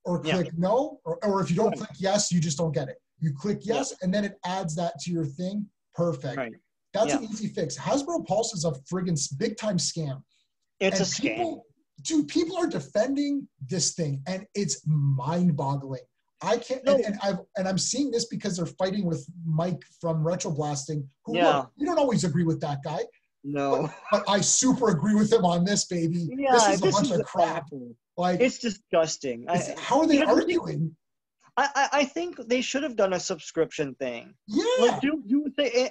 or click no. Or if you don't click yes, you just don't get it. You click yes, and then it adds that to your thing. Perfect. Right. That's an easy fix. Hasbro Pulse is a friggin' big time scam. It's And a scam. people are defending this thing, and it's mind-boggling. I can't, No. and I'm seeing this because they're fighting with Mike from Retro Blasting, who look, we don't always agree with that guy. No. But I super agree with him on this, baby. Yeah, this is a bunch of crap. awful. Like, It's disgusting. how are they arguing? I think they should have done a subscription thing. Yeah. Like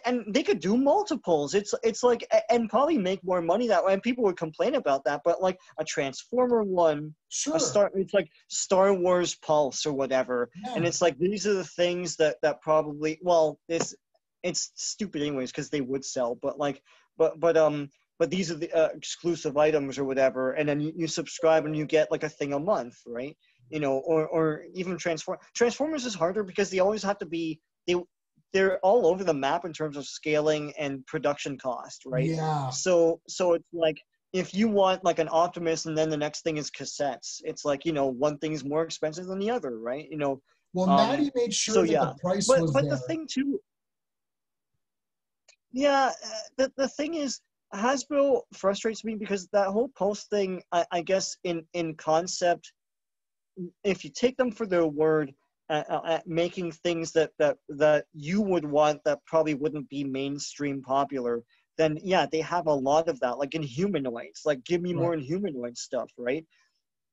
and they could do multiples. It's like, and probably make more money that way. And people would complain about that, but like a Transformer one, Sure. it's like Star Wars Pulse or whatever. Yeah. And it's like, these are the things that probably, well, it's stupid anyways, because they would sell, but like, but these are the exclusive items or whatever. And then you subscribe and you get like a thing a month, right? You know, or even Transformers is harder because they always have to be, they're all over the map in terms of scaling and production cost, right? Yeah. So it's like, if you want like an Optimus and then the next thing is cassettes, it's like, you know, one thing is more expensive than the other, right? You know. Well, Maddie made sure that the price was but there. the thing too, yeah, the thing is, Hasbro frustrates me because that whole Pulse thing, I guess in concept, if you take them for their word at making things that you would want that probably wouldn't be mainstream popular, then yeah, they have a lot of that, like in humanoids. Like, give me more in humanoid stuff, right?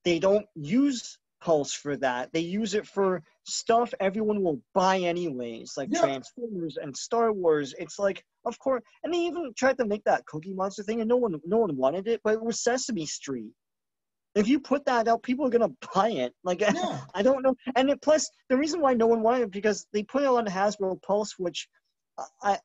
They don't use Pulse for that. They use it for stuff everyone will buy anyways, like Transformers and Star Wars. It's like, of course, and they even tried to make that Cookie Monster thing, and no one wanted it, but it was Sesame Street. If you put that out, people are gonna buy it. Like, I don't know. And plus, the reason why no one wanted it because they put it on Hasbro Pulse, which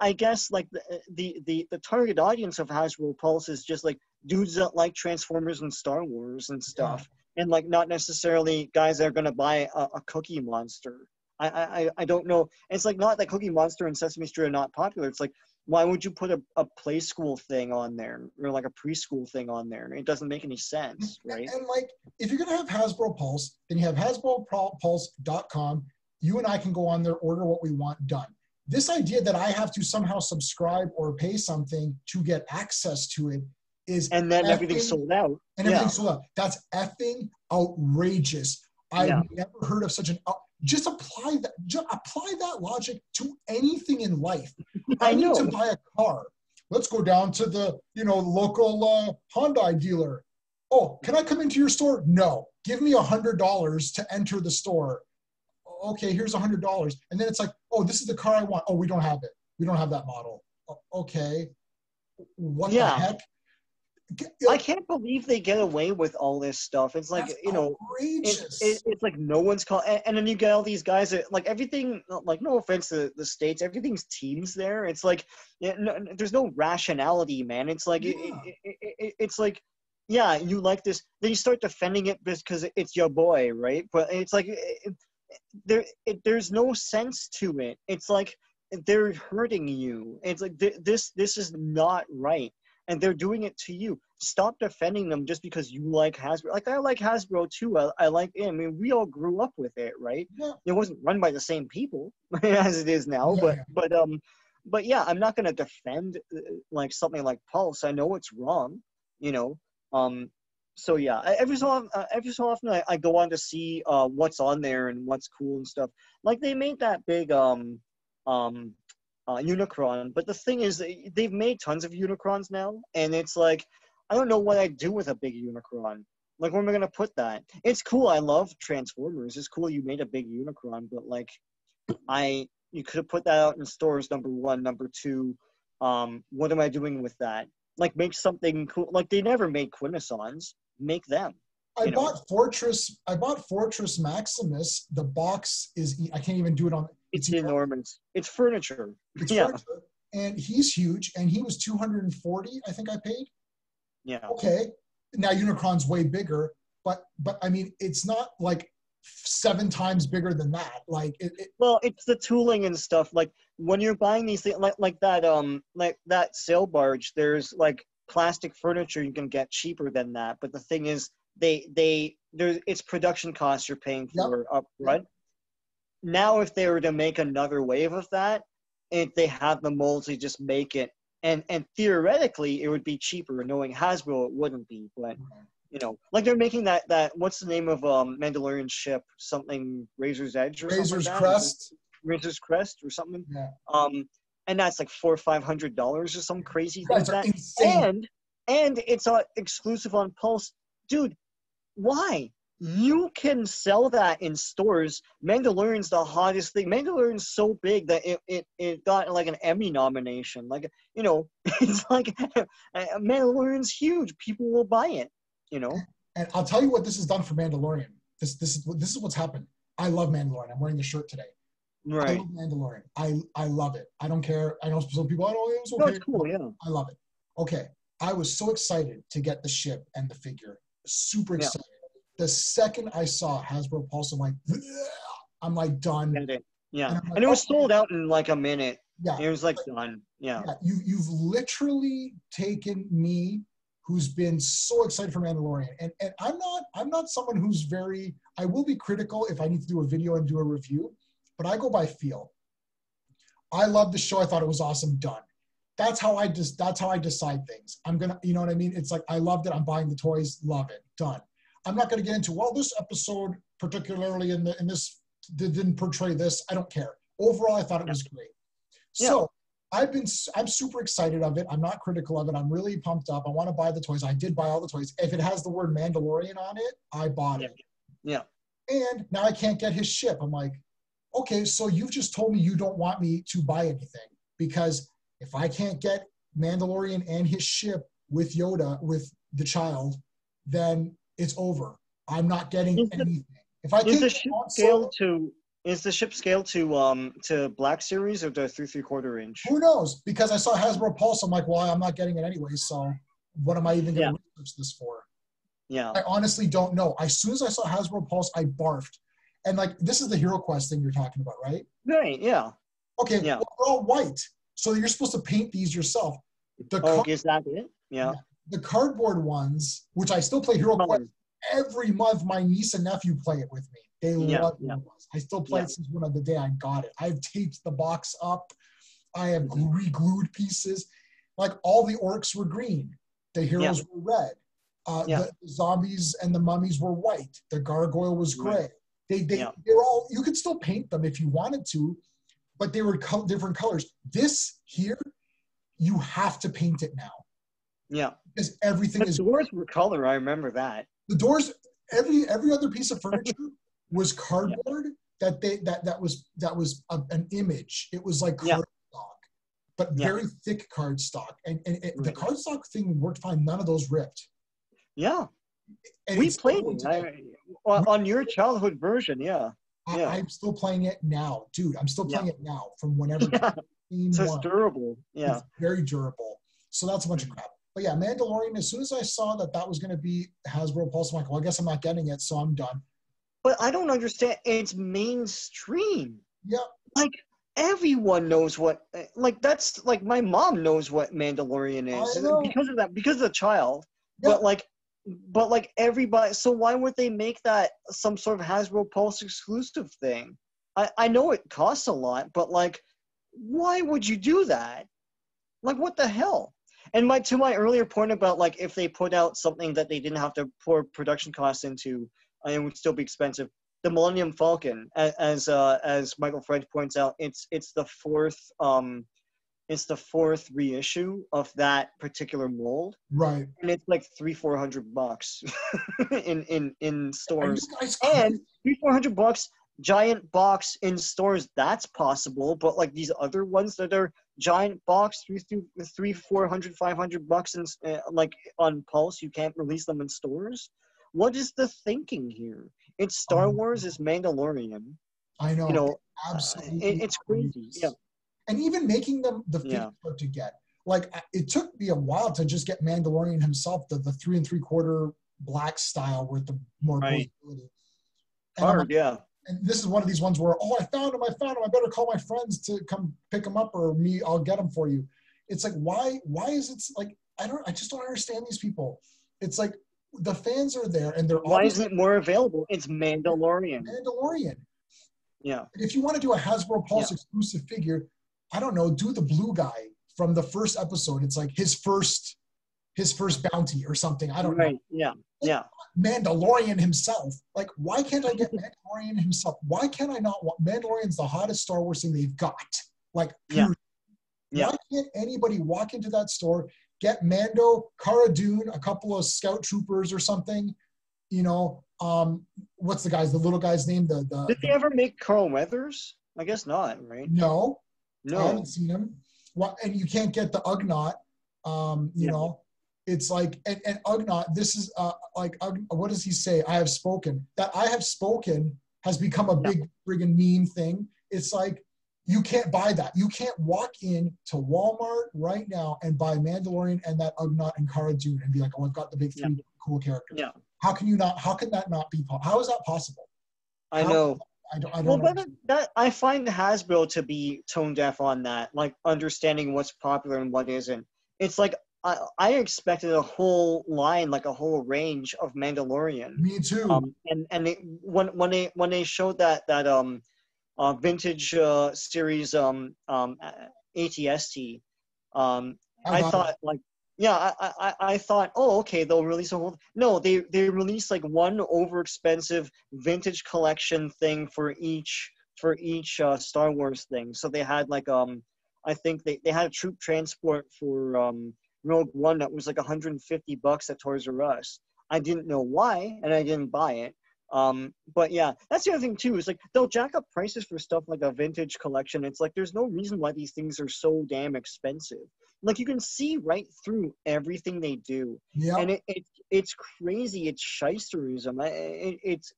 I guess like the target audience of Hasbro Pulse is just like dudes that like Transformers and Star Wars and stuff, and like not necessarily guys that are gonna buy a Cookie Monster. I don't know. It's like, not that Cookie Monster and Sesame Street are not popular. It's like, why would you put a play school thing on there or like a preschool thing on there? It doesn't make any sense, right? And like, if you're gonna have Hasbro Pulse, then you have HasbroPulse.com. You and I can go on there, order what we want, done. This idea that I have to somehow subscribe or pay something to get access to it is, and then everything's sold out. And everything's sold out. That's effing outrageous. I've never heard of such an. Just apply that logic to anything in life. I need to buy a car. Let's go down to the local Hyundai dealer. Oh, can I come into your store? No. Give me $100 to enter the store. Okay, here's $100. And then it's like, oh, this is the car I want. Oh, we don't have it. We don't have that model. Okay. What the heck? I can't believe they get away with all this stuff. It's like, it's like no one's called. And then you get all these guys that, like, everything, like, no offense to the States, everything's teams there. It's like, there's no rationality, man. It's like, it's like, yeah, you like this. Then you start defending it because it's your boy, right? But it's like, there's no sense to it. It's like, they're hurting you. It's like, this is not right. And they're doing it to you. Stop defending them just because you like Hasbro. Like, I like Hasbro too. I like it. I mean, we all grew up with it, right? Yeah. It wasn't run by the same people as it is now. Yeah. But yeah, I'm not gonna defend like something like Pulse. I know it's wrong, So yeah, every so often I go on to see what's on there and what's cool and stuff. Like, they made that big Unicron. But the thing is, they've made tons of Unicrons now, and it's like, I don't know what I'd do with a big Unicron. Like, where am I gonna put that? It's cool. I love Transformers. It's cool you made a big Unicron, but like, you could have put that out in stores. Number one, number two. What am I doing with that? Like, make something cool. Like, they never made Quintessons. Make them. I bought Fortress Maximus. The box is, I can't even do it on. It's enormous. It's furniture. It's furniture. And he's huge. And he was 240, I think I paid. Yeah. Okay. Now Unicron's way bigger, but I mean, it's not like 7 times bigger than that. Like well, it's the tooling and stuff. Like when you're buying these things, like that sail barge, there's like plastic furniture you can get cheaper than that. But the thing is, it's production costs you're paying for up front. Now, if they were to make another wave of that, if they have the molds, they just make it, and theoretically it would be cheaper. Knowing Hasbro, it wouldn't be, but like they're making that what's the name of Mandalorian ship? Something Razor's Edge or Razor's something like Crest. Razor's Crest or something. Yeah. And that's like $400 or $500 or some crazy thing like that. Insane. And it's exclusive on Pulse, dude. Why? You can sell that in stores. Mandalorian's the hottest thing. Mandalorian's so big that it got like an Emmy nomination. Like, it's like Mandalorian's huge. People will buy it, And I'll tell you what this has done for Mandalorian. This is what's happened. I love Mandalorian. I'm wearing the shirt today. Right. I love Mandalorian. I love it. I don't care. I know some people, it was okay. No, it's cool, yeah. I love it. Okay. I was so excited to get the ship and the figure. Super excited. Yeah. The second I saw Hasbro Pulse, I'm like done. Yeah. And it was sold out in like a minute. Yeah. It was like done. Yeah. You've literally taken me, who's been so excited for Mandalorian. And I'm not someone who's I will be critical if I need to do a video and do a review, but I go by feel. I love the show. I thought it was awesome. Done. That's how I decide things. I'm gonna, you know what I mean? It's like, I loved it. I'm buying the toys. Love it. Done. I'm not going to get into, this episode, particularly in this, didn't portray this. I don't care. Overall, I thought it was great. So I'm super excited of it. I'm not critical of it. I'm really pumped up. I want to buy the toys. I did buy all the toys. If it has the word Mandalorian on it, I bought it. Yeah. And now I can't get his ship. I'm like, okay, so you've just told me you don't want me to buy anything, because if I can't get Mandalorian and his ship with Yoda, with the child, then it's over. I'm not getting anything. If I is the ship scaled to Black Series or to 3 3/4 inch? Who knows? Because I saw Hasbro Pulse, I'm like, well, I'm not getting it anyway. So what am I even going to research this for? Yeah. I honestly don't know. As soon as I saw Hasbro Pulse, I barfed. And like, this is the Hero Quest thing you're talking about, right? Right. Yeah. Okay. Yeah. Well, they're all white, so you're supposed to paint these yourself. Is that it? Yeah. The cardboard ones, which I still play Hero Quest every month. My niece and nephew play it with me. They love it. I still play it since the day I got it. I've taped the box up. I have re-glued pieces. Like, all the orcs were green. The heroes were red. The zombies and the mummies were white. The gargoyle was gray. They're all, you could still paint them if you wanted to, but they were different colors. This here, you have to paint it now. Yeah. Because everything the doors were color. I remember that. The doors, every other piece of furniture was cardboard that was an image. It was like cardstock, but very thick cardstock. And the cardstock thing worked fine. None of those ripped. Yeah. And we played it on your childhood version. Yeah. I'm still playing it now, dude. I'm still playing it now from whenever. So it's durable. Yeah. It's very durable. So that's a bunch of crap. But yeah, Mandalorian, as soon as I saw that was going to be Hasbro Pulse, I'm like, well, I guess I'm not getting it, so I'm done. But I don't understand. It's mainstream. Yeah. Like, everyone knows what, like, that's, like, my mom knows what Mandalorian is. Because of that, because of the child. Yeah. But like everybody, so why would they make that some sort of Hasbro Pulse exclusive thing? I know it costs a lot, but like, why would you do that? Like, what the hell? And to my earlier point about, like, if they put out something that they didn't have to pour production costs into, it would still be expensive. The Millennium Falcon, as Michael Fred points out, it's the fourth it's the fourth reissue of that particular mold, Right. and it's like $300-400 in stores, guys and $300-400 giant box in stores. That's possible, but like these other ones that are giant box, $300-400-500 and like on Pulse, you can't release them in stores. What is the thinking here? It's Star Wars, it's Mandalorian. I know. You know, absolutely. it's crazy. Yeah. And even making them the figure to get. Like, it took me a while to just get Mandalorian himself, the 3 3/4 black style with the more posability. Hard, yeah. And this is one of these ones where, I found him, I better call my friends to come pick him up, or me, I'll get him for you. It's like, why is it like, I just don't understand these people. It's like, the fans are there, and they're why isn't it more available? It's Mandalorian. Yeah. And if you want to do a Hasbro Pulse exclusive figure, I don't know, do the blue guy from the first episode. It's like his first bounty or something. I don't know. Yeah. Like, Yeah. Mandalorian himself. Like, why can't I get Mandalorian himself? Why can't I not want Mandalorian's the hottest Star Wars thing they've got? Like, period. Yeah. Why can't anybody walk into that store, get Mando, Cara Dune, a couple of scout troopers or something? You know, what's the little guy's name? Did they ever make Carl Weathers? I guess not, right? No. I haven't seen him. And you can't get the Ugnaught. You know, it's like, and Ugnaught, this is like, what does he say? I have spoken. That I have spoken has become a big friggin' meme thing. It's like, you can't buy that. You can't walk in to Walmart right now and buy Mandalorian and that Ugnaught and Cara Dune and be like, I've got the big 3 cool characters. Yeah. How can that not be possible? How is that possible? I know. I don't know. I find Hasbro to be tone deaf on that, like understanding what's popular and what isn't. It's like I expected a whole line, like a whole range of Mandalorian. Me too. When they showed that vintage series ATST, I thought like. Yeah, I thought, okay, they'll release a whole. No, they released like one overexpensive vintage collection thing for each Star Wars thing. So they had like I think they had a troop transport for Rogue One that was like $150 at Toys R Us. I didn't know why, and I didn't buy it. But yeah, that's the other thing too, is like they'll jack up prices for stuff like a vintage collection. It's like there's no reason why these things are so damn expensive. Like you can see right through everything they do. Yeah. And it's crazy. It's shysterism. It's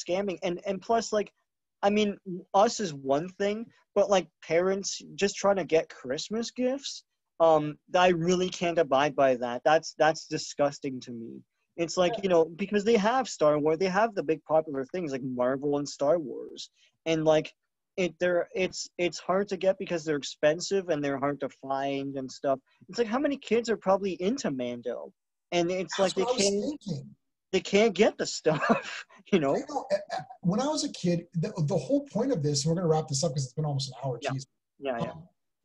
scamming. And plus, like, I mean, us is one thing, but like parents just trying to get Christmas gifts, I really can't abide by that. That's disgusting to me. It's like, you know, because they have Star Wars, they have the big popular things like Marvel and Star Wars, and like it's hard to get because they're expensive and they're hard to find and stuff. It's like, how many kids are probably into Mando, and it's That's like they can't get the stuff, you know. When I was a kid, the whole point of this, and we're gonna wrap this up because it's been almost an hour. Yeah.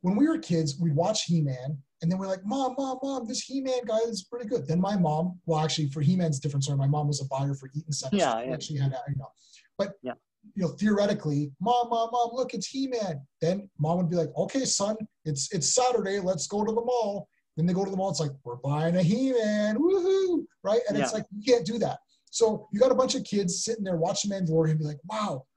When we were kids, we'd watch He-Man, and then we're like, Mom, this He-Man guy is pretty good. Then my mom, well, actually, for He-Man's different story. My mom was a buyer for Eaton Center. Yeah. Actually had, you know, but you know, theoretically, Mom, look, it's He-Man. Then Mom would be like, okay, son, it's Saturday. Let's go to the mall. Then they go to the mall. It's like, we're buying a He-Man, woohoo, right? And it's like, you can't do that. So you got a bunch of kids sitting there watching Mandalorian and be like, wow,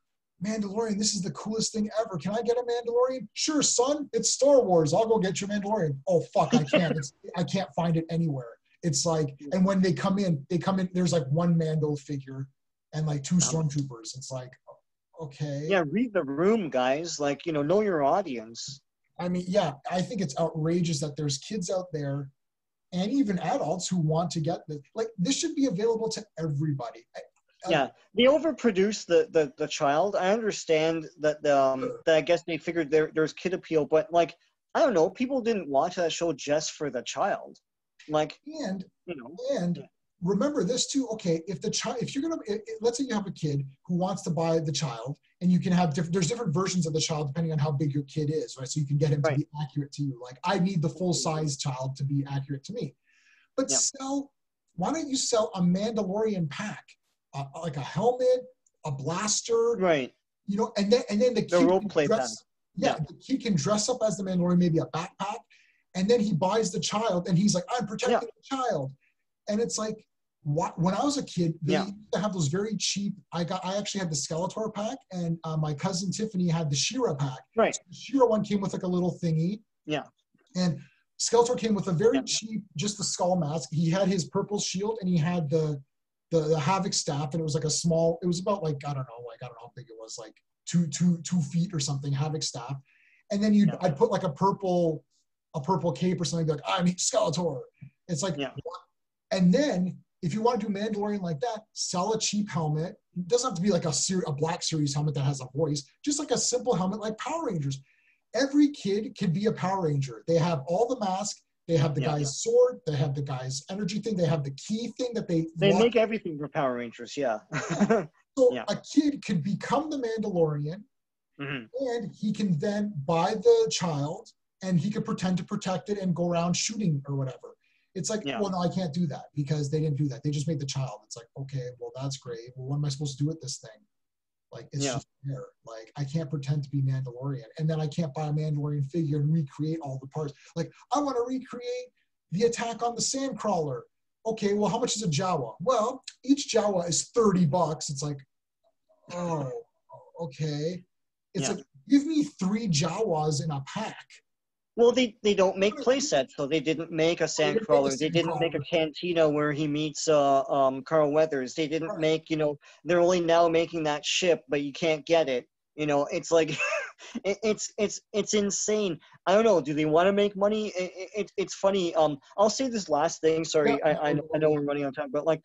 Mandalorian, this is the coolest thing ever. Can I get a Mandalorian? Sure, son. It's Star Wars. I'll go get your Mandalorian. Oh, fuck, I can't. I can't find it anywhere. It's like, and when they come in, there's like one Mando figure and like 2 stormtroopers. It's like, okay. Yeah, read the room, guys. Like, you know your audience. I mean, yeah, I think it's outrageous that there's kids out there and even adults who want to get this. Like, this should be available to everybody. Yeah, they overproduce the child. I understand that that I guess they figured there's kid appeal, but like, I don't know, people didn't watch that show just for the child. Like, and remember this too. Okay, if you're gonna, let's say you have a kid who wants to buy the child, and you can have there's different versions of the child depending on how big your kid is, right? So you can get him to be accurate to you. Like, I need the full size child to be accurate to me. But why don't you sell a Mandalorian pack? Like a helmet, a blaster, right? You know, and then the kid role play pack. Yeah, the kid can dress up as the Mandalorian, maybe a backpack, and then he buys the child, and he's like, I'm protecting the child. And it's like, when I was a kid, they used to have those very cheap. I actually had the Skeletor pack, and my cousin Tiffany had the She-Ra pack. Right. So the She-Ra one came with like a little thingy. Yeah. And Skeletor came with a very cheap, just the skull mask. He had his purple shield, and he had the Havoc staff, and it was like a small. It was about like I don't know how big it was, like 2 feet or something. Havoc staff, and then I'd put like a purple cape or something, like I'm Skeletor. It's like, what? And then if you want to do Mandalorian like that, sell a cheap helmet. It doesn't have to be like a Black Series helmet that has a voice. Just like a simple helmet like Power Rangers. Every kid can be a Power Ranger. They have all the mask. They have the guy's sword. They have the guy's energy thing. They have the key thing that they make everything for Power Rangers, So a kid could become the Mandalorian, and he can then buy the child, and he could pretend to protect it and go around shooting or whatever. It's like, well, no, I can't do that because they didn't do that. They just made the child. It's like, okay, well, that's great. Well, what am I supposed to do with this thing? Like, it's just there. Like, I can't pretend to be Mandalorian. And then I can't buy a Mandalorian figure and recreate all the parts. Like, I want to recreate the attack on the Sandcrawler. Okay, well, how much is a Jawa? Well, each Jawa is $30. It's like, oh, okay. It's like, give me 3 Jawas in a pack. Well, they don't make play sets, so they didn't make a Sandcrawler. They didn't make a Cantina where he meets Carl Weathers. They didn't make, they're only now making that ship, but you can't get it. It's like, it's insane. I don't know. Do they want to make money? It's funny. I'll say this last thing. Sorry, I know we're running out of time, but like,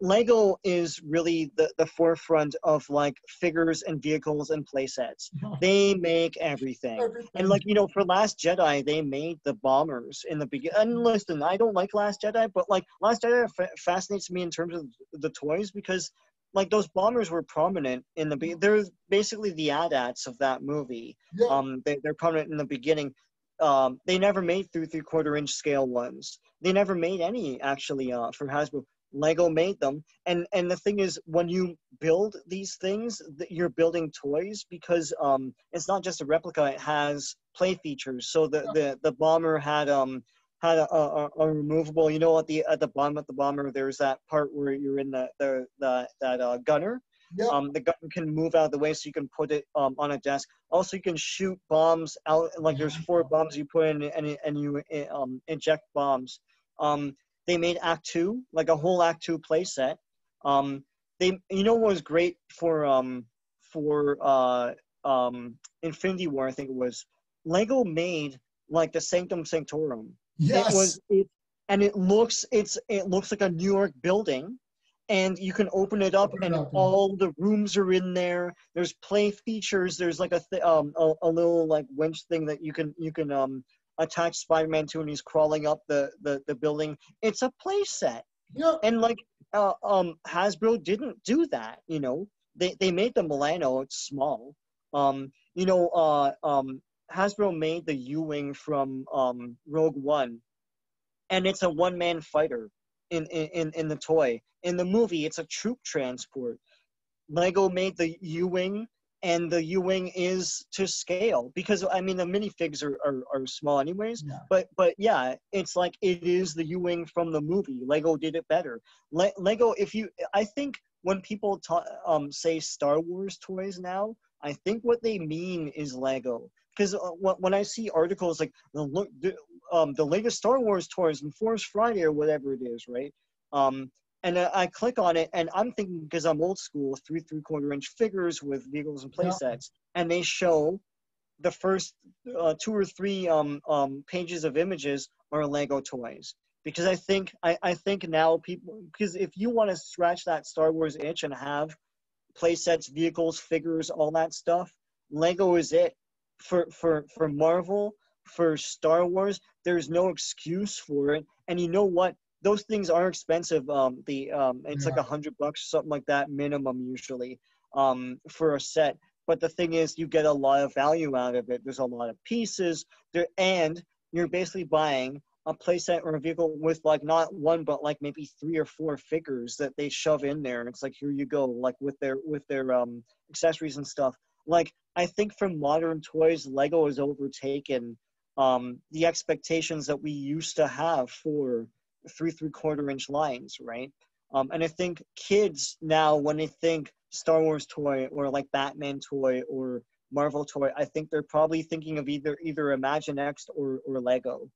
Lego is really the forefront of like figures and vehicles and play sets. They make everything. And like, for Last Jedi, they made the bombers in the beginning. And listen, I don't like Last Jedi, but like Last Jedi fascinates me in terms of the toys because like those bombers were prominent in the beginning. They're basically the AT-ATs of that movie. They're prominent in the beginning. They never made 3/4-inch scale ones. They never made any actually for Hasbro. Lego made them, and the thing is, when you build these things, you're building toys because it's not just a replica; it has play features. So the bomber had a removable. At the bottom of the bomber, there's that part where you're in that gunner. The gunner can move out of the way, so you can put it on a desk. Also, you can shoot bombs out. Like there's 4 bombs you put in, and you inject bombs. They made Act 2, like a whole Act 2 play set. What was great for Infinity War, I think it was, Lego made like the Sanctum Sanctorum. Yes. It looks like a New York building, and you can open it up, and all the rooms are in there. There's play features. There's like a little like winch thing that you can attach Spider-Man to, and he's crawling up the building. It's a play set. And like Hasbro didn't do that. They made the Milano. It's small. Hasbro made the U-Wing from Rogue One, and it's a one-man fighter in the toy. In the movie, it's a troop transport. Lego made the U-Wing, and the U-Wing is to scale because the minifigs are small anyways. But yeah, it's like it is the U-Wing from the movie. Lego did it better. Lego, I think when people say Star Wars toys now, I think what they mean is Lego. Because when I see articles like the latest Star Wars toys and Force Friday or whatever it is, right? And I click on it, and I'm thinking, because I'm old school, 3/4-inch figures with vehicles and play sets, and they show the first 2 or 3 pages of images are Lego toys. Because I think now people, because if you want to scratch that Star Wars itch and have play sets, vehicles, figures, all that stuff, Lego is it. For Marvel, for Star Wars, there's no excuse for it. And you know what? Those things are expensive. It's like $100 or something like that minimum usually for a set. But the thing is, you get a lot of value out of it. There's a lot of pieces there, and you're basically buying a playset or a vehicle with like not one, but like maybe 3 or 4 figures that they shove in there. It's like, here you go, like with their accessories and stuff. like, I think for modern toys, Lego has overtaken the expectations that we used to have for 3¾ inch lines, right? And I think kids now, when they think Star Wars toy or like Batman toy or Marvel toy, I think they're probably thinking of either Imaginext or Lego.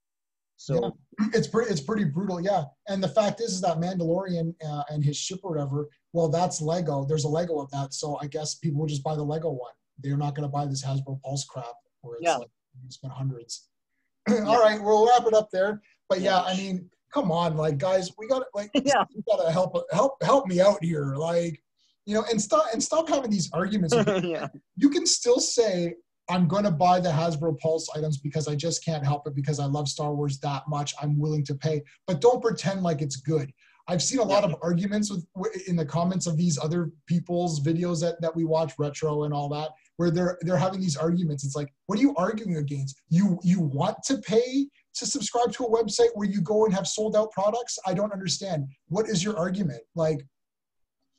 Yeah, So it's pretty brutal. Yeah, and the fact is that Mandalorian and his ship or whatever. Well, that's Lego. There's a Lego of that, so I guess people will just buy the Lego one. They're not going to buy this Hasbro Pulse crap where it's yeah, like you spend hundreds. All yeah, right, we'll wrap it up there. But yeah, yeah, I mean, come on, like guys, we got to like yeah, you gotta help me out here, like and stop having these arguments. With yeah, you can still say I'm going to buy the Hasbro Pulse items because I just can't help it because I love Star Wars that much. I'm willing to pay, but don't pretend like it's good. I've seen a lot of arguments in the comments of these other people's videos that we watch, retro and all that, where they're having these arguments. It's like, what are you arguing against? You want to pay to subscribe to a website where you go and have sold out products? I don't understand. What is your argument? Like,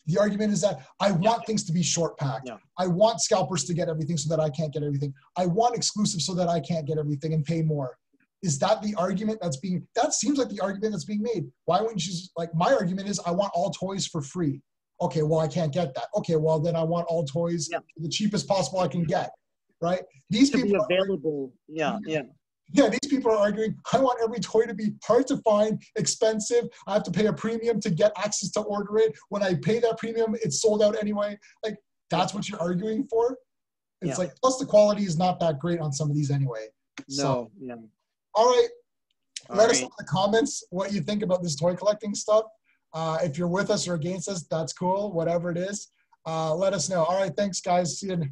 the argument is that I want things to be short packed. yeah, I want scalpers to get everything so that I can't get everything. I want exclusive so that I can't get everything and pay more. Is that the argument that seems like the argument that's being made? Why wouldn't you just, like, my argument is I want all toys for free. Okay, well, I can't get that. Okay, well, then I want all toys the cheapest possible I can get, right? These to people be available. Yeah, these people are arguing, I want every toy to be hard to find, expensive. I have to pay a premium to get access to order it. When I pay that premium, it's sold out anyway. Like, that's what you're arguing for? It's like, plus the quality is not that great on some of these anyway. So, all right. Let us know in the comments what you think about this toy collecting stuff. If you're with us or against us, that's cool. Whatever it is, let us know. All right. Thanks, guys. See you.